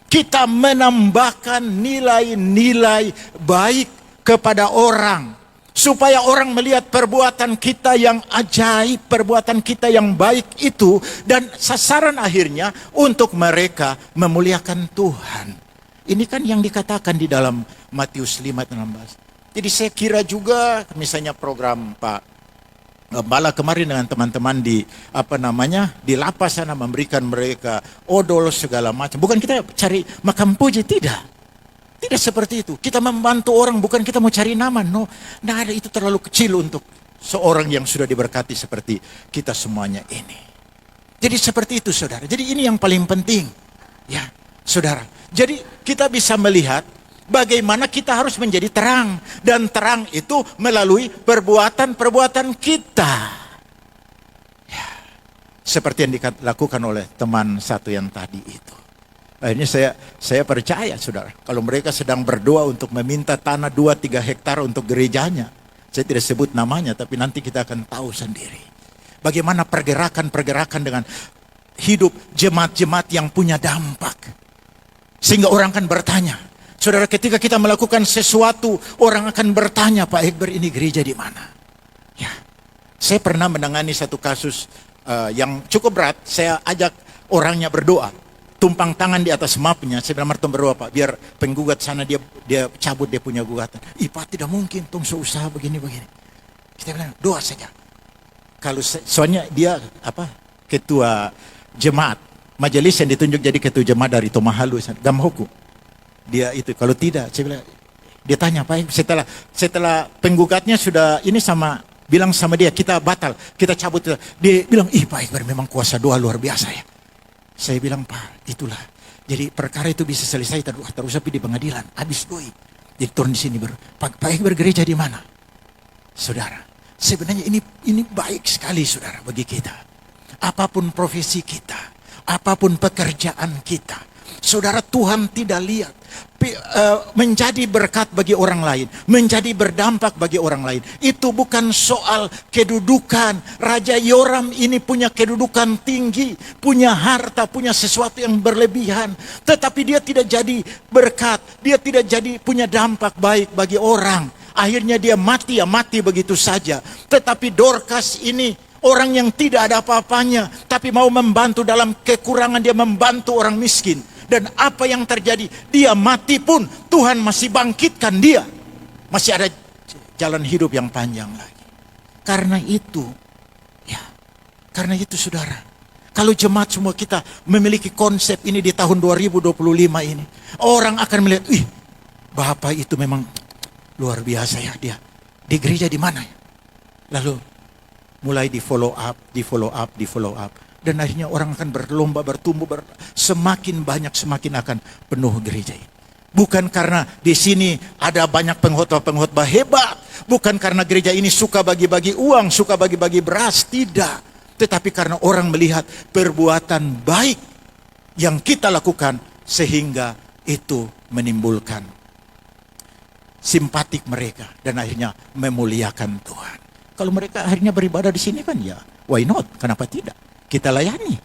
kita menambahkan nilai-nilai baik kepada orang. Supaya orang melihat perbuatan kita yang ajaib, perbuatan kita yang baik itu. Dan sasaran akhirnya untuk mereka memuliakan Tuhan. Ini kan yang dikatakan di dalam Matius 5:16. Jadi saya kira juga misalnya program Pak Gembala kemarin dengan teman-teman di di lapas sana memberikan mereka odol segala macam. Bukan kita cari makam puji, tidak seperti itu. Kita membantu orang, bukan kita mau cari nama, no. Nah, ada itu terlalu kecil untuk seorang yang sudah diberkati seperti kita semuanya ini. Jadi seperti itu, saudara. Jadi ini yang paling penting, ya, saudara. Jadi kita bisa melihat bagaimana kita harus menjadi terang. Dan terang itu melalui perbuatan-perbuatan kita. Ya, seperti yang dilakukan oleh teman satu yang tadi itu. Akhirnya saya percaya, saudara. Kalau mereka sedang berdoa untuk meminta tanah 2-3 hektar untuk gerejanya. Saya tidak sebut namanya, tapi nanti kita akan tahu sendiri. Bagaimana pergerakan-pergerakan dengan hidup jemaat-jemaat yang punya dampak. Sehingga orang akan bertanya. Saudara, ketika kita melakukan sesuatu, orang akan bertanya, Pak Ekber ini gereja di mana? Ya, saya pernah menangani satu kasus yang cukup berat. Saya ajak orangnya berdoa, tumpang tangan di atas mapnya. Saya bilang, Martin berdoa Pak, biar penggugat sana dia cabut dia punya gugatan. Pak, tidak mungkin, tong seusaha begini. Kita bilang, doa saja. Kalau soalnya dia ketua jemaat, majelis yang ditunjuk jadi ketua jemaat dari Tomahalu, Gamhoku. Dia itu, kalau tidak, saya bilang, dia tanya, Pak, setelah penggugatnya sudah ini bilang sama dia, kita batal, kita cabut. Dia bilang, Pak Ekber memang kuasa doa luar biasa ya. Saya bilang, Pak, itulah. Jadi perkara itu bisa selesai terus tapi di pengadilan, habis doi. Jadi turun di sini, Pak Ekber gereja di mana? Saudara, sebenarnya ini baik sekali, saudara, bagi kita. Apapun profesi kita, apapun pekerjaan kita, saudara, Tuhan tidak lihat menjadi berkat bagi orang lain, menjadi berdampak bagi orang lain. Itu bukan soal kedudukan. Raja Yoram ini punya kedudukan tinggi, punya harta, punya sesuatu yang berlebihan. Tetapi dia tidak jadi berkat, dia tidak jadi punya dampak baik bagi orang. Akhirnya dia mati, ya mati begitu saja. Tetapi Dorcas ini orang yang tidak ada apa-apanya, tapi mau membantu dalam kekurangan, dia membantu orang miskin. Dan apa yang terjadi? Dia mati pun Tuhan masih bangkitkan dia. Masih ada jalan hidup yang panjang lagi. Karena itu, karena itu saudara, kalau jemaat semua kita memiliki konsep ini di tahun 2025 ini, orang akan melihat, Bapak itu memang luar biasa ya, dia di gereja di mana ya? Lalu mulai di follow up. Dan akhirnya orang akan berlomba, bertumbuh, semakin banyak, semakin akan penuh gereja ini. Bukan karena di sini ada banyak pengkhotbah hebat. Bukan karena gereja ini suka bagi-bagi uang, suka bagi-bagi beras. Tidak. Tetapi karena orang melihat perbuatan baik yang kita lakukan, sehingga itu menimbulkan simpatik mereka. Dan akhirnya memuliakan Tuhan. Kalau mereka akhirnya beribadah di sini kan ya, why not? Kenapa tidak? Kita layani.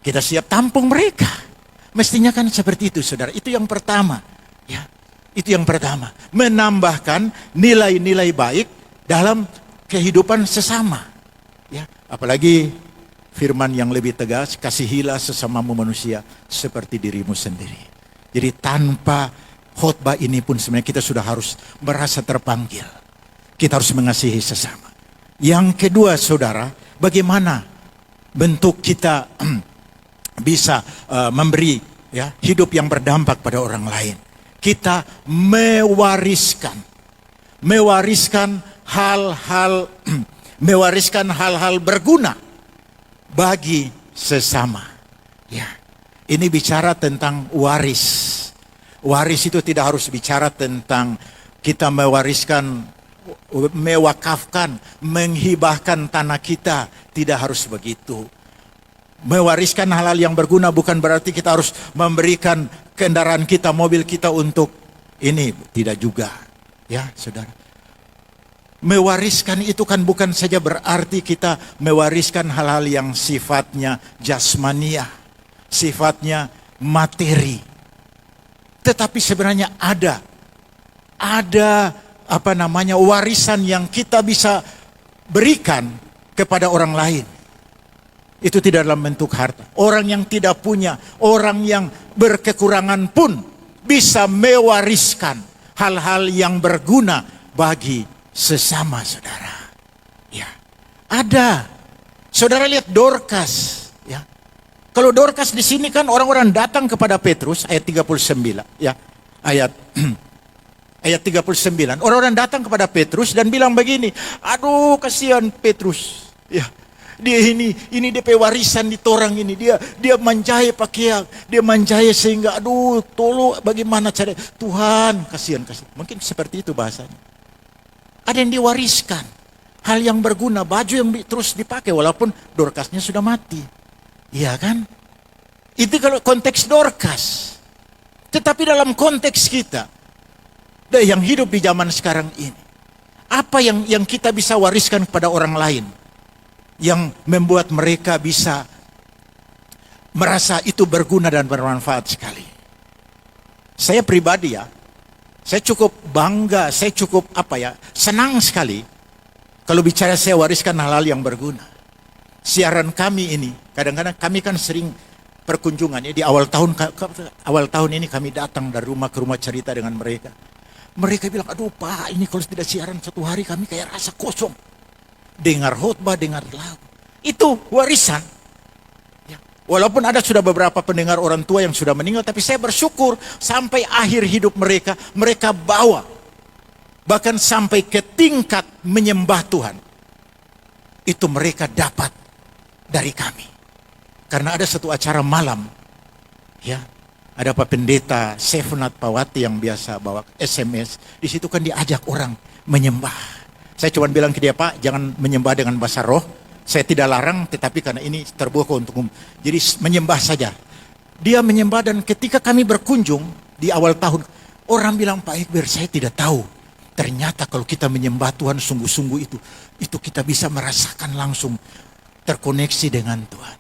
Kita siap tampung mereka. Mestinya kan seperti itu, saudara. Itu yang pertama. Ya, itu yang pertama. Menambahkan nilai-nilai baik dalam kehidupan sesama. Ya, apalagi firman yang lebih tegas, kasihilah sesamamu manusia seperti dirimu sendiri. Jadi tanpa khotbah ini pun sebenarnya kita sudah harus merasa terpanggil. Kita harus mengasihi sesama. Yang kedua, saudara, bagaimana bentuk kita bisa memberi hidup yang berdampak pada orang lain. Kita mewariskan hal-hal berguna bagi sesama. Ya, ini bicara tentang waris. Waris itu tidak harus bicara tentang kita mewakafkan, menghibahkan tanah kita. Tidak harus begitu. Mewariskan hal-hal yang berguna bukan berarti kita harus memberikan kendaraan kita, mobil kita untuk ini. Tidak juga. Ya, saudara. Mewariskan itu kan bukan saja berarti kita mewariskan hal-hal yang sifatnya jasmaniah, sifatnya materi. Tetapi sebenarnya ada warisan yang kita bisa berikan kepada orang lain. Itu tidak dalam bentuk harta. Orang yang tidak punya, orang yang berkekurangan pun bisa mewariskan hal-hal yang berguna bagi sesama saudara. Ya, ada. Saudara lihat Dorcas. Ya, kalau Dorcas di sini kan orang-orang datang kepada Petrus ayat 39. Ya, ayat 39. Orang-orang datang kepada Petrus dan bilang begini, aduh kasihan Petrus. Ya, dia ini DP warisan di torang ini. Dia menjahit pakaian, dia menjahit sehingga aduh tolong bagaimana cara Tuhan kasihan. Mungkin seperti itu bahasanya. Ada yang diwariskan, hal yang berguna, baju yang terus dipakai walaupun Dorcasnya sudah mati. Iya kan? Itu kalau konteks Dorcas. Tetapi dalam konteks kita yang hidup di zaman sekarang ini, apa yang kita bisa wariskan kepada orang lain yang membuat mereka bisa merasa itu berguna dan bermanfaat sekali. Saya pribadi ya, saya cukup bangga, saya cukup senang sekali kalau bicara saya wariskan hal-hal yang berguna. Siaran kami ini, kadang-kadang kami kan sering perkunjungan ya, di awal tahun ini kami datang dari rumah ke rumah cerita dengan mereka. Mereka bilang, aduh Pak, ini kalau tidak siaran satu hari kami kayak rasa kosong. Dengar khotbah, dengar lagu. Itu warisan. Ya. Walaupun ada sudah beberapa pendengar orang tua yang sudah meninggal, tapi saya bersyukur sampai akhir hidup mereka bawa. Bahkan sampai ke tingkat menyembah Tuhan. Itu mereka dapat dari kami. Karena ada satu acara malam. Ya. Ada Pak Pendeta Sefnat Pawati yang biasa bawa SMS. Di situ kan diajak orang menyembah. Saya cuma bilang ke dia, Pak, jangan menyembah dengan bahasa roh. Saya tidak larang, tetapi karena ini terbuka untuk umum. Jadi menyembah saja. Dia menyembah dan ketika kami berkunjung di awal tahun, orang bilang, Pak Iqbal, saya tidak tahu. Ternyata kalau kita menyembah Tuhan sungguh-sungguh itu kita bisa merasakan langsung terkoneksi dengan Tuhan.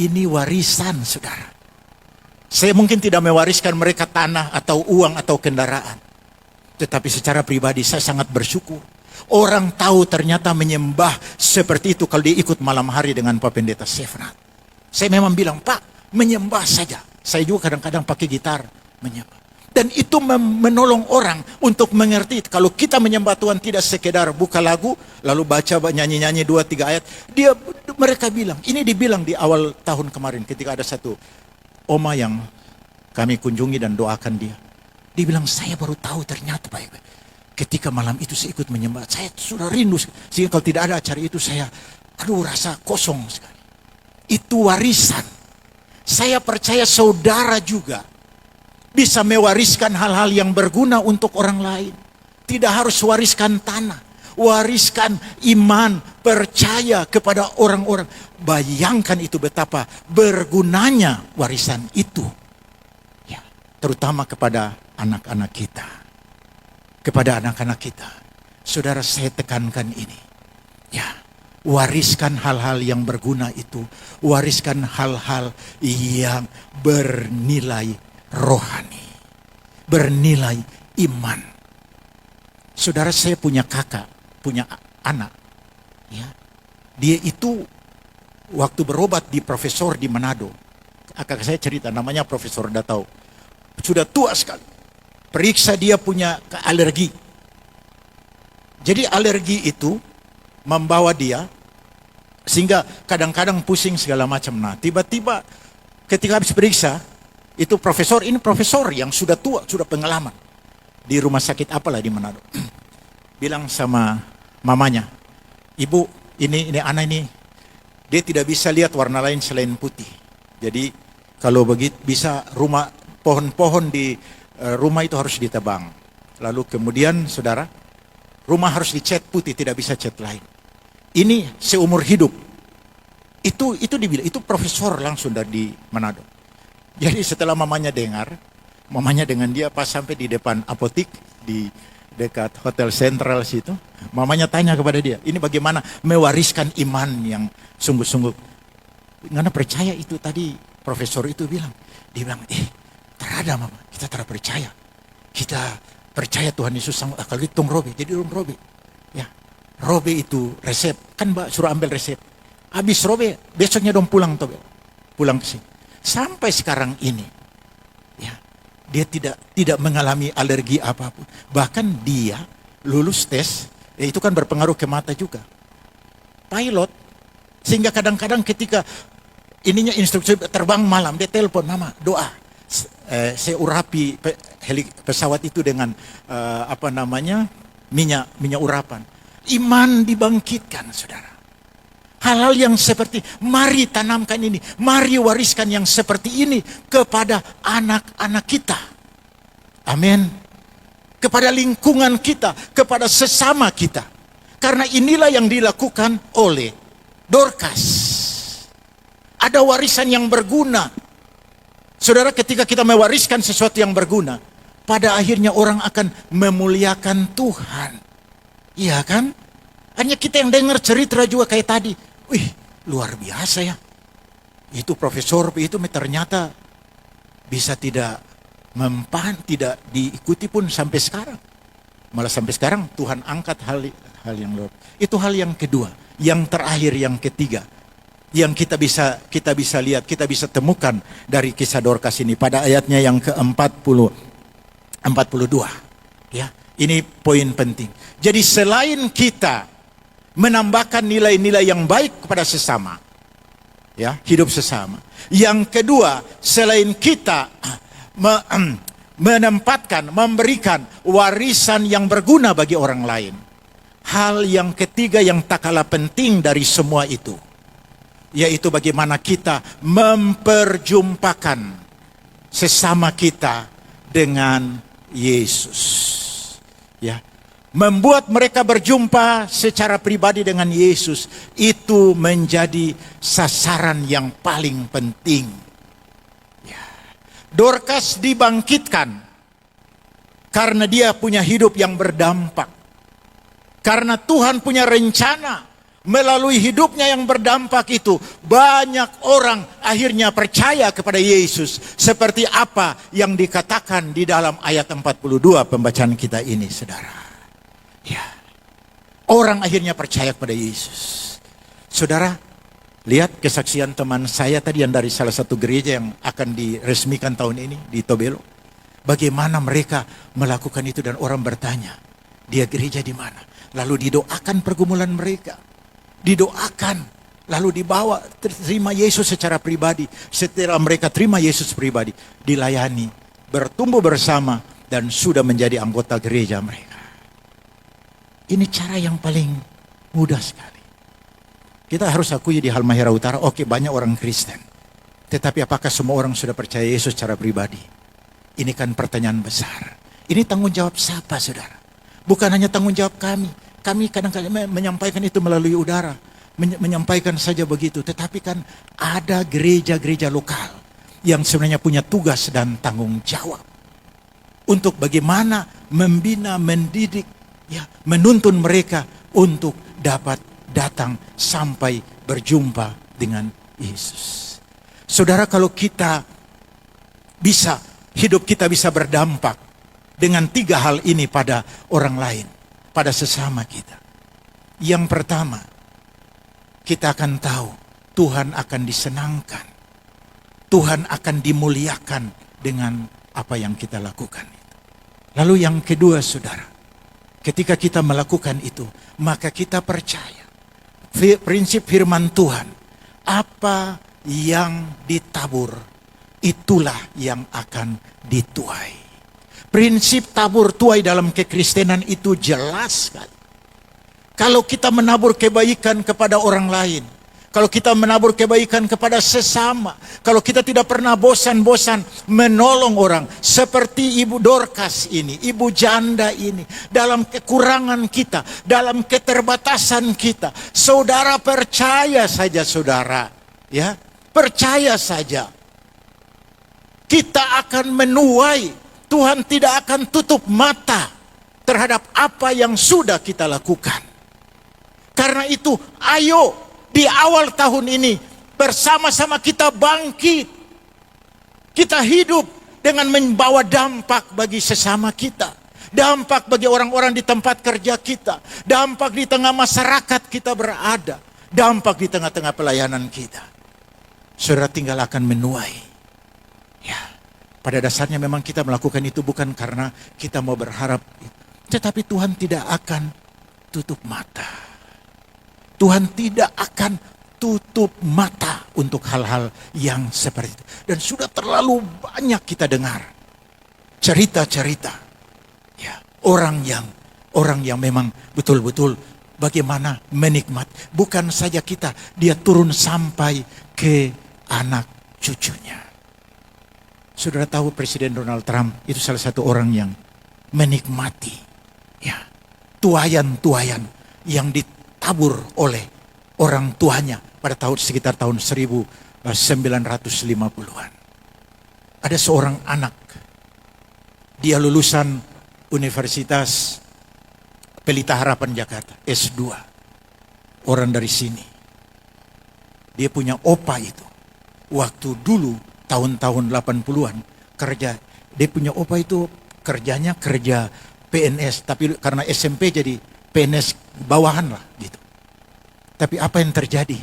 Ini warisan, saudara. Saya mungkin tidak mewariskan mereka tanah atau uang atau kendaraan. Tetapi secara pribadi saya sangat bersyukur. Orang tahu ternyata menyembah seperti itu kalau dia ikut malam hari dengan Pak Pendeta Sefnat. Saya memang bilang, Pak, menyembah saja. Saya juga kadang-kadang pakai gitar menyembah. Dan itu menolong orang untuk mengerti. Kalau kita menyembah Tuhan tidak sekedar buka lagu, lalu baca nyanyi-nyanyi 2-3 ayat. Mereka bilang, ini dibilang di awal tahun kemarin ketika ada satu oma yang kami kunjungi dan doakan dia. Dia bilang, saya baru tahu ternyata baik-baik. Ketika malam itu saya ikut menyembah, saya sudah rindu. Sehingga kalau tidak ada acara itu saya, rasa kosong sekali. Itu warisan. Saya percaya saudara juga bisa mewariskan hal-hal yang berguna untuk orang lain. Tidak harus wariskan tanah, wariskan iman, percaya kepada orang-orang. Bayangkan itu betapa bergunanya warisan itu. Ya, terutama kepada anak-anak kita. Kepada anak-anak kita. Saudara, saya tekankan ini. Ya, wariskan hal-hal yang berguna itu. Wariskan hal-hal yang bernilai rohani, bernilai iman. Saudara, saya punya kakak, punya anak. Ya, dia itu waktu berobat di profesor di Manado. Kakak saya cerita, namanya Profesor Datau. Sudah tua sekali. Periksa dia punya alergi. Jadi alergi itu membawa dia sehingga kadang-kadang pusing segala macam. Nah, tiba-tiba ketika habis periksa, itu profesor, ini profesor yang sudah tua, sudah pengalaman. Di rumah sakit apalah di Manado. Bilang sama mamanya, Ibu, ini anak ini, dia tidak bisa lihat warna lain selain putih. Jadi kalau begitu bisa rumah, pohon-pohon di rumah itu harus ditebang. Lalu kemudian saudara, rumah harus dicat putih, tidak bisa cat lain. Ini seumur hidup. Itu dibilang, itu profesor langsung dari Manado. Jadi setelah mamanya dengar, mamanya dengan dia pas sampai di depan apotik di dekat Hotel Sentral situ, mamanya tanya kepada dia, ini bagaimana mewariskan iman yang sungguh-sungguh. Karena percaya itu tadi profesor itu bilang, dia bilang, terada mama, kita tidak percaya. Kita percaya Tuhan Yesus sanggup. Kalau itu robe, jadi robe. Ya, robe itu resep, kan mbak suruh ambil resep. Habis robe, besoknya dong pulang ke sini. Sampai sekarang ini, ya, dia tidak mengalami alergi apapun. Bahkan dia lulus tes, itu kan berpengaruh ke mata juga. Pilot, sehingga kadang-kadang ketika ininya instruksi terbang malam, dia telepon, mama doa. Saya urapi pesawat itu dengan minyak urapan. Iman dibangkitkan, saudara. Hal-hal yang seperti, mari tanamkan ini, mari wariskan yang seperti ini kepada anak-anak kita. Amin. Kepada lingkungan kita, kepada sesama kita. Karena inilah yang dilakukan oleh Dorcas. Ada warisan yang berguna. Saudara, ketika kita mewariskan sesuatu yang berguna, pada akhirnya orang akan memuliakan Tuhan. Iya kan? Hanya kita yang dengar cerita juga kayak tadi. Wih, luar biasa ya. Itu profesor itu ternyata bisa tidak tidak diikuti pun sampai sekarang. Malah sampai sekarang Tuhan angkat hal yang luar. Itu hal yang kedua. Yang terakhir, yang ketiga, yang kita bisa lihat, kita bisa temukan dari kisah Dorcas ini pada ayatnya yang ke-42. Ya, ini poin penting. Jadi selain kita menambahkan nilai-nilai yang baik kepada sesama, ya, hidup sesama. Yang kedua, selain kita memberikan warisan yang berguna bagi orang lain. Hal yang ketiga yang tak kalah penting dari semua itu, yaitu bagaimana kita memperjumpakan sesama kita dengan Yesus. Ya, membuat mereka berjumpa secara pribadi dengan Yesus, itu menjadi sasaran yang paling penting. Ya. Dorcas dibangkitkan karena dia punya hidup yang berdampak. Karena Tuhan punya rencana Melalui hidupnya yang berdampak itu, banyak orang akhirnya percaya kepada Yesus. Seperti apa yang dikatakan di dalam ayat 42 pembacaan kita ini, saudara. Ya, orang akhirnya percaya kepada Yesus. Saudara, lihat kesaksian teman saya tadi yang dari salah satu gereja yang akan diresmikan tahun ini di Tobelo. Bagaimana mereka melakukan itu dan orang bertanya, dia gereja di mana? Lalu didoakan pergumulan mereka. Didoakan, lalu dibawa terima Yesus secara pribadi. Setelah mereka terima Yesus pribadi, dilayani, bertumbuh bersama, dan sudah menjadi anggota gereja mereka. Ini cara yang paling mudah sekali. Kita harus akui di Halmahera Utara, oke, banyak orang Kristen. Tetapi apakah semua orang sudah percaya Yesus secara pribadi? Ini kan pertanyaan besar. Ini tanggung jawab siapa, saudara? Bukan hanya tanggung jawab kami. Kami kadang-kadang menyampaikan itu melalui udara, menyampaikan saja begitu. Tetapi kan ada gereja-gereja lokal yang sebenarnya punya tugas dan tanggung jawab untuk bagaimana membina, mendidik, ya, menuntun mereka untuk dapat datang sampai berjumpa dengan Yesus. Saudara, kalau kita bisa, hidup kita bisa berdampak dengan 3 hal ini pada orang lain, pada sesama kita. Yang pertama, kita akan tahu Tuhan akan disenangkan. Tuhan akan dimuliakan dengan apa yang kita lakukan. Lalu yang kedua, saudara, ketika kita melakukan itu, maka kita percaya prinsip firman Tuhan, apa yang ditabur, itulah yang akan dituai. Prinsip tabur tuai dalam kekristenan itu jelas sekali. Kalau kita menabur kebaikan kepada orang lain, kalau kita menabur kebaikan kepada sesama, kalau kita tidak pernah bosan-bosan menolong orang, seperti Ibu Dorcas ini, Ibu Janda ini, dalam kekurangan kita, dalam keterbatasan kita, saudara percaya saja, saudara, ya, percaya saja, kita akan menuai. Tuhan tidak akan tutup mata terhadap apa yang sudah kita lakukan. Karena itu, ayo di awal tahun ini bersama-sama kita bangkit. Kita hidup dengan membawa dampak bagi sesama kita. Dampak bagi orang-orang di tempat kerja kita. Dampak di tengah masyarakat kita berada. Dampak di tengah-tengah pelayanan kita. Saudara tinggal akan menuai. Ya. Pada dasarnya memang kita melakukan itu bukan karena kita mau berharap. Tetapi Tuhan tidak akan tutup mata. Tuhan tidak akan tutup mata untuk hal-hal yang seperti itu. Dan sudah terlalu banyak kita dengar cerita-cerita, ya, orang yang memang betul-betul bagaimana menikmati. Bukan saja kita, dia turun sampai ke anak cucunya. Saudara tahu Presiden Donald Trump itu salah satu orang yang menikmati, ya, tuayan-tuayan yang ditabur oleh orang tuanya pada sekitar tahun 1950-an. Ada seorang anak, dia lulusan Universitas Pelita Harapan Jakarta, S2, orang dari sini. Dia punya opa itu, waktu dulu tahun-tahun 80-an kerja, dia punya opa itu kerjanya kerja PNS, tapi karena SMP jadi PNS bawahan lah gitu. Tapi apa yang terjadi?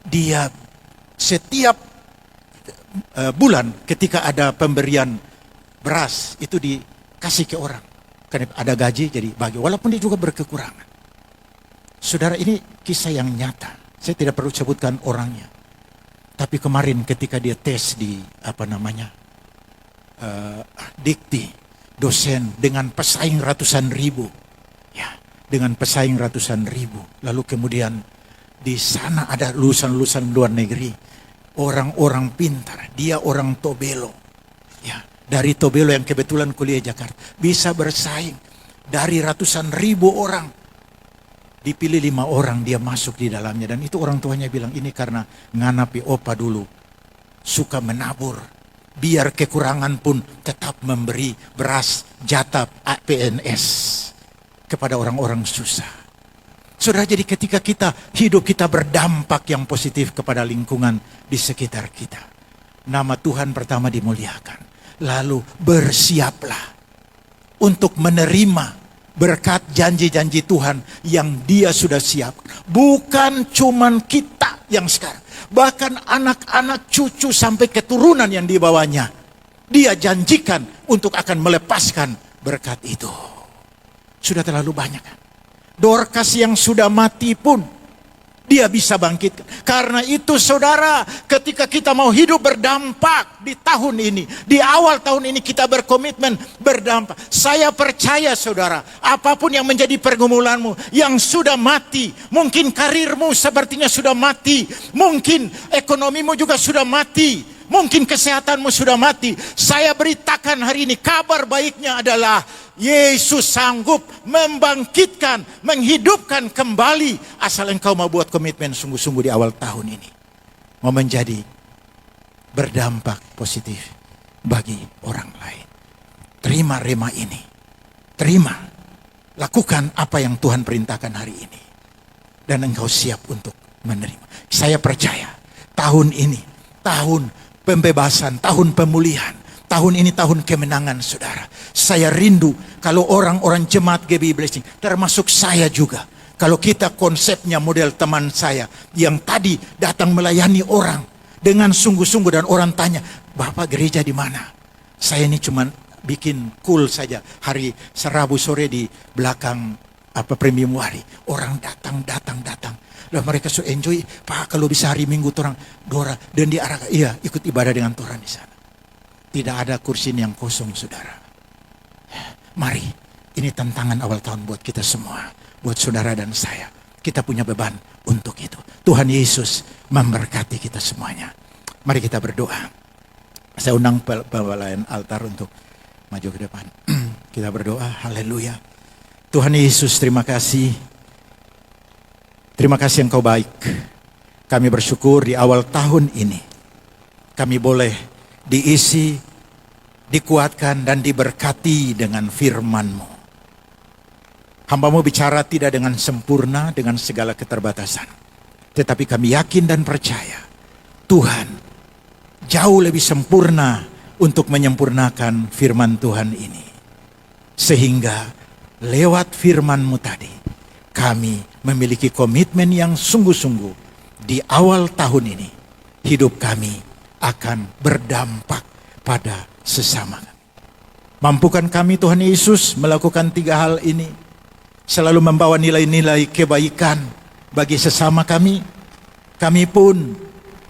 Dia setiap bulan ketika ada pemberian beras itu dikasih ke orang. Karena ada gaji jadi bagi, walaupun dia juga berkekurangan. Saudara, ini kisah yang nyata. Saya tidak perlu sebutkan orangnya. Tapi kemarin ketika dia tes di dikti, dosen dengan pesaing ratusan ribu, ya, dengan pesaing ratusan ribu. Lalu kemudian di sana ada lulusan-lulusan luar negeri, orang-orang pintar. Dia orang Tobelo, ya, dari Tobelo yang kebetulan kuliah Jakarta, bisa bersaing dari ratusan ribu orang. Dipilih 5 orang, dia masuk di dalamnya. Dan itu orang tuanya bilang, ini karena nganapi opa dulu suka menabur, biar kekurangan pun tetap memberi beras jatah PNS kepada orang-orang susah. Saudara, jadi ketika hidup kita berdampak yang positif kepada lingkungan di sekitar kita, nama Tuhan pertama dimuliakan. Lalu bersiaplah untuk menerima berkat janji-janji Tuhan yang Dia sudah siapkan. Bukan cuman kita yang sekarang, bahkan anak-anak, cucu sampai keturunan yang dibawanya, Dia janjikan untuk akan melepaskan berkat itu. Sudah terlalu banyak kan? Dorcas yang sudah mati pun Dia bisa bangkitkan. Karena itu saudara, ketika kita mau hidup berdampak di tahun ini, di awal tahun ini kita berkomitmen berdampak. Saya percaya saudara, apapun yang menjadi pergumulanmu yang sudah mati, mungkin karirmu sepertinya sudah mati, mungkin ekonomimu juga sudah mati, mungkin kesehatanmu sudah mati. Saya beritakan hari ini, kabar baiknya adalah Yesus sanggup membangkitkan, menghidupkan kembali, asal engkau mau buat komitmen sungguh-sungguh di awal tahun ini. Mau menjadi berdampak positif bagi orang lain. Terima rema ini. Terima. Lakukan apa yang Tuhan perintahkan hari ini. Dan engkau siap untuk menerima. Saya percaya tahun ini, tahun pembebasan, tahun pemulihan. Tahun ini tahun kemenangan saudara. Saya rindu kalau orang-orang jemaat GB Blessing, termasuk saya juga. Kalau kita konsepnya model teman saya yang tadi datang melayani orang dengan sungguh-sungguh, dan orang tanya, Bapak gereja di mana? Saya ini cuma bikin cool saja. Hari Rabu sore di belakang premium wari. Orang datang. Lah mereka so enjoy, Pak kalau bisa hari Minggu orang Dora dan diarahkan, iya ikut ibadah dengan Tuhan di sana. Tidak ada kursi yang kosong saudara. Mari, ini tantangan awal tahun buat kita semua, buat saudara dan saya. Kita punya beban untuk itu. Tuhan Yesus memberkati kita semuanya. Mari kita berdoa. Saya undang pelayan altar untuk maju ke depan. Kita berdoa, haleluya. Tuhan Yesus, terima kasih. Terima kasih Engkau baik. Kami bersyukur di awal tahun ini kami boleh diisi, dikuatkan dan diberkati dengan firman-Mu. Hamba-Mu bicara tidak dengan sempurna, dengan segala keterbatasan. Tetapi kami yakin dan percaya Tuhan jauh lebih sempurna untuk menyempurnakan firman Tuhan ini. Sehingga lewat firman-Mu tadi kami memiliki komitmen yang sungguh-sungguh di awal tahun ini. Hidup kami akan berdampak pada sesama. Mampukan kami Tuhan Yesus melakukan 3 hal ini. Selalu membawa nilai-nilai kebaikan bagi sesama kami. Kami pun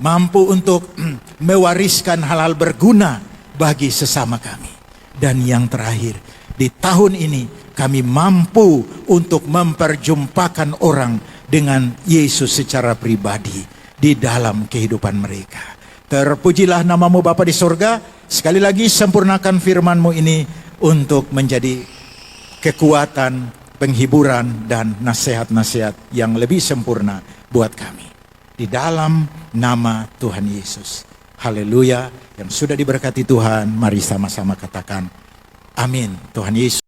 mampu untuk mewariskan hal-hal berguna bagi sesama kami. Dan yang terakhir, di tahun ini kami mampu untuk memperjumpakan orang dengan Yesus secara pribadi di dalam kehidupan mereka. Terpujilah nama-Mu Bapa di sorga. Sekali lagi sempurnakan firman-Mu ini untuk menjadi kekuatan, penghiburan, dan nasihat-nasihat yang lebih sempurna buat kami. Di dalam nama Tuhan Yesus. Haleluya. Yang sudah diberkati Tuhan, mari sama-sama katakan amin. Tuhan Yesus